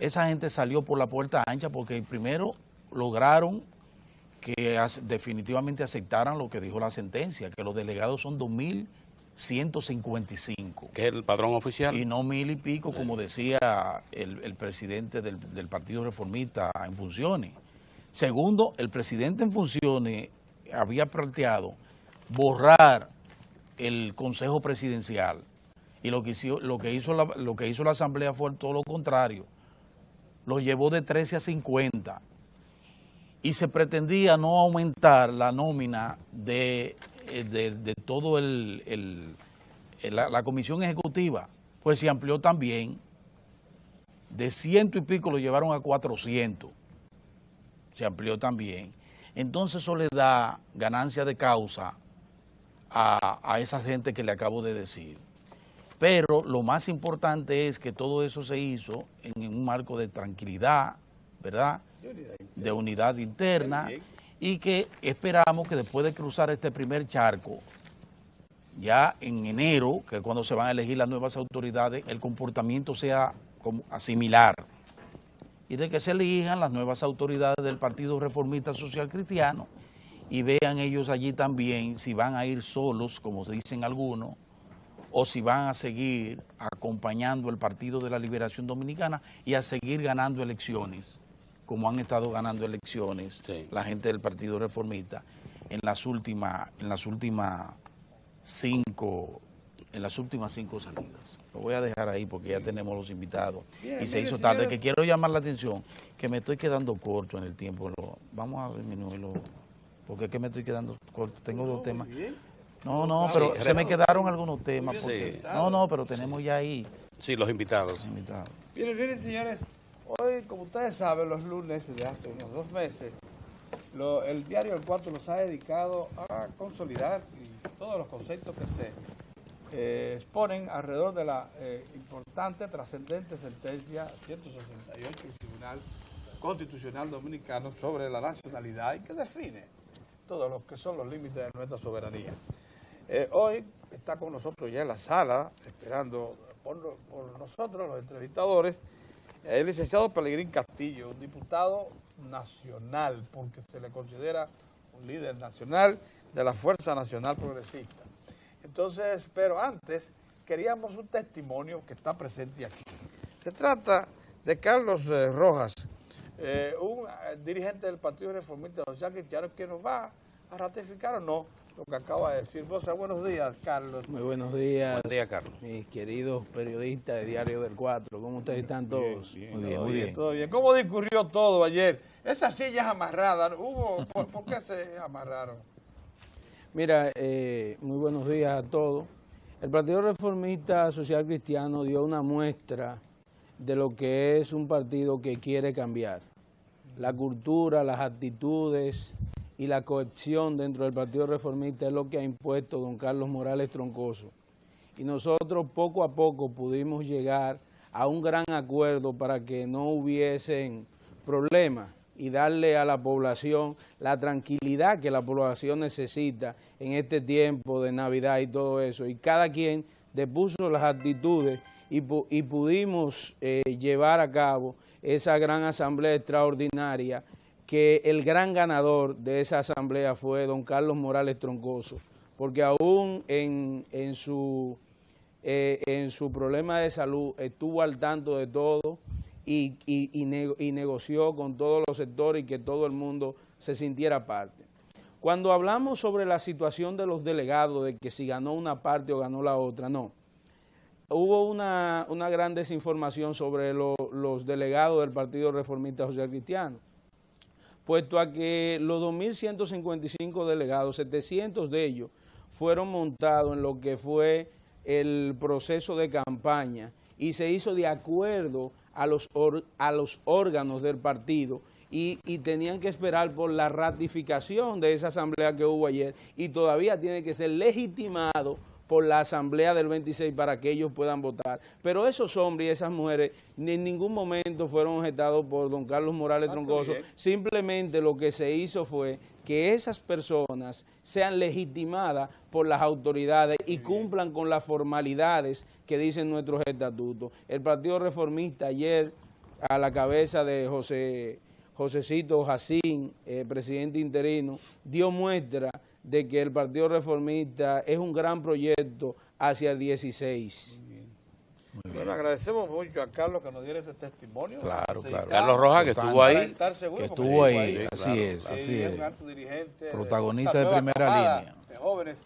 esa gente salió por la puerta ancha porque primero lograron que definitivamente aceptaran lo que dijo la sentencia, que los delegados son 2.155. ¿Que es el padrón oficial? Y no 1.000 y pico, como decía el presidente del Partido Reformista en funciones. Segundo, el presidente en funciones había planteado borrar el Consejo Presidencial y lo que hizo la Asamblea fue todo lo contrario. Lo llevó de 13 a 50 y se pretendía no aumentar la nómina de todo la comisión ejecutiva, pues se amplió también, de 100 y pico lo llevaron a 400, se amplió también. Entonces eso le da ganancia de causa a esa gente que le acabo de decir. Pero lo más importante es que todo eso se hizo en un marco de tranquilidad, ¿verdad? De unidad interna, y que esperamos que después de cruzar este primer charco, ya en enero, que es cuando se van a elegir las nuevas autoridades, el comportamiento sea similar. Y de que se elijan las nuevas autoridades del Partido Reformista Social Cristiano y vean ellos allí también si van a ir solos, como dicen algunos, o si van a seguir acompañando el Partido de la Liberación Dominicana y a seguir ganando elecciones, como han estado ganando elecciones la gente del Partido Reformista en las últimas 5 salidas. Lo voy a dejar ahí porque ya tenemos los invitados. Bien, y se hizo tarde, señores, que quiero llamar la atención, que me estoy quedando corto en el tiempo. Vamos a disminuirlo, porque es que me estoy quedando corto. Tengo dos temas. No, pero se me quedaron algunos temas. Porque, pero tenemos ya ahí. Sí, los invitados. Miren, señores, hoy, como ustedes saben, los lunes de hace unos 2 meses, el diario El Cuarto nos ha dedicado a consolidar todos los conceptos que se exponen alrededor de la importante, trascendente sentencia 168 del Tribunal Constitucional Dominicano sobre la nacionalidad y que define todo lo que son los límites de nuestra soberanía. Hoy está con nosotros ya en la sala, esperando por nosotros, los entrevistadores, el licenciado Pelegrín Castillo, un diputado nacional, porque se le considera un líder nacional de la Fuerza Nacional Progresista. Entonces, pero antes queríamos un testimonio que está presente aquí. Se trata de Carlos Rojas, un dirigente del Partido Reformista Social Cristiano, que nos va a ratificar o no lo que acaba de decir. Buenos días, Carlos. Muy buenos días. Buen día, Carlos. Mis queridos periodistas de Diario del 4. ¿Cómo ustedes están todos? Muy bien. Todo bien. ¿Cómo discurrió todo ayer? Esas sillas amarradas, ¿por qué se amarraron? Mira, muy buenos días a todos. El Partido Reformista Social Cristiano dio una muestra de lo que es un partido que quiere cambiar. La cultura, las actitudes y la cohesión dentro del Partido Reformista es lo que ha impuesto don Carlos Morales Troncoso. Y nosotros poco a poco pudimos llegar a un gran acuerdo para que no hubiesen problemas y darle a la población la tranquilidad que la población necesita en este tiempo de Navidad y todo eso. Y cada quien depuso las actitudes y pudimos llevar a cabo esa gran asamblea extraordinaria, que el gran ganador de esa asamblea fue don Carlos Morales Troncoso, porque aún en su problema de salud estuvo al tanto de todo y negoció con todos los sectores y que todo el mundo se sintiera parte. Cuando hablamos sobre la situación de los delegados, de que si ganó una parte o ganó la otra, no. Hubo una gran desinformación sobre los delegados del Partido Reformista Social Cristiano, puesto a que los 2.155 delegados, 700 de ellos fueron montados en lo que fue el proceso de campaña y se hizo de acuerdo a los órganos del partido y tenían que esperar por la ratificación de esa asamblea que hubo ayer y todavía tiene que ser legitimado por la asamblea del 26 para que ellos puedan votar. Pero esos hombres y esas mujeres en ningún momento fueron objetados por don Carlos Morales Troncoso. Simplemente lo que se hizo fue que esas personas sean legitimadas por las autoridades y cumplan con las formalidades que dicen nuestros estatutos. El Partido Reformista ayer, a la cabeza de Josecito Jacín, presidente interino, dio muestra de que el Partido Reformista es un gran proyecto hacia el 16. Muy bien. Bueno, agradecemos mucho a Carlos que nos diera este testimonio. Claro, claro. Carlos Rojas, que estuvo ahí. Que estuvo ahí, así es. Un alto dirigente, protagonista de primera línea. De jóvenes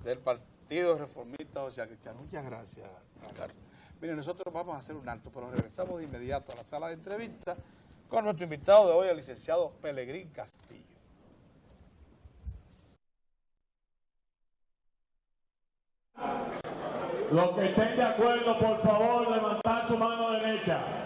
del Partido Reformista Social Cristiano. Muchas gracias, Carlos. Miren, nosotros vamos a hacer un alto, pero regresamos de inmediato a la sala de entrevistas con nuestro invitado de hoy, el licenciado Pelegrín Castillo. Los que estén de acuerdo, por favor, levantar su mano derecha.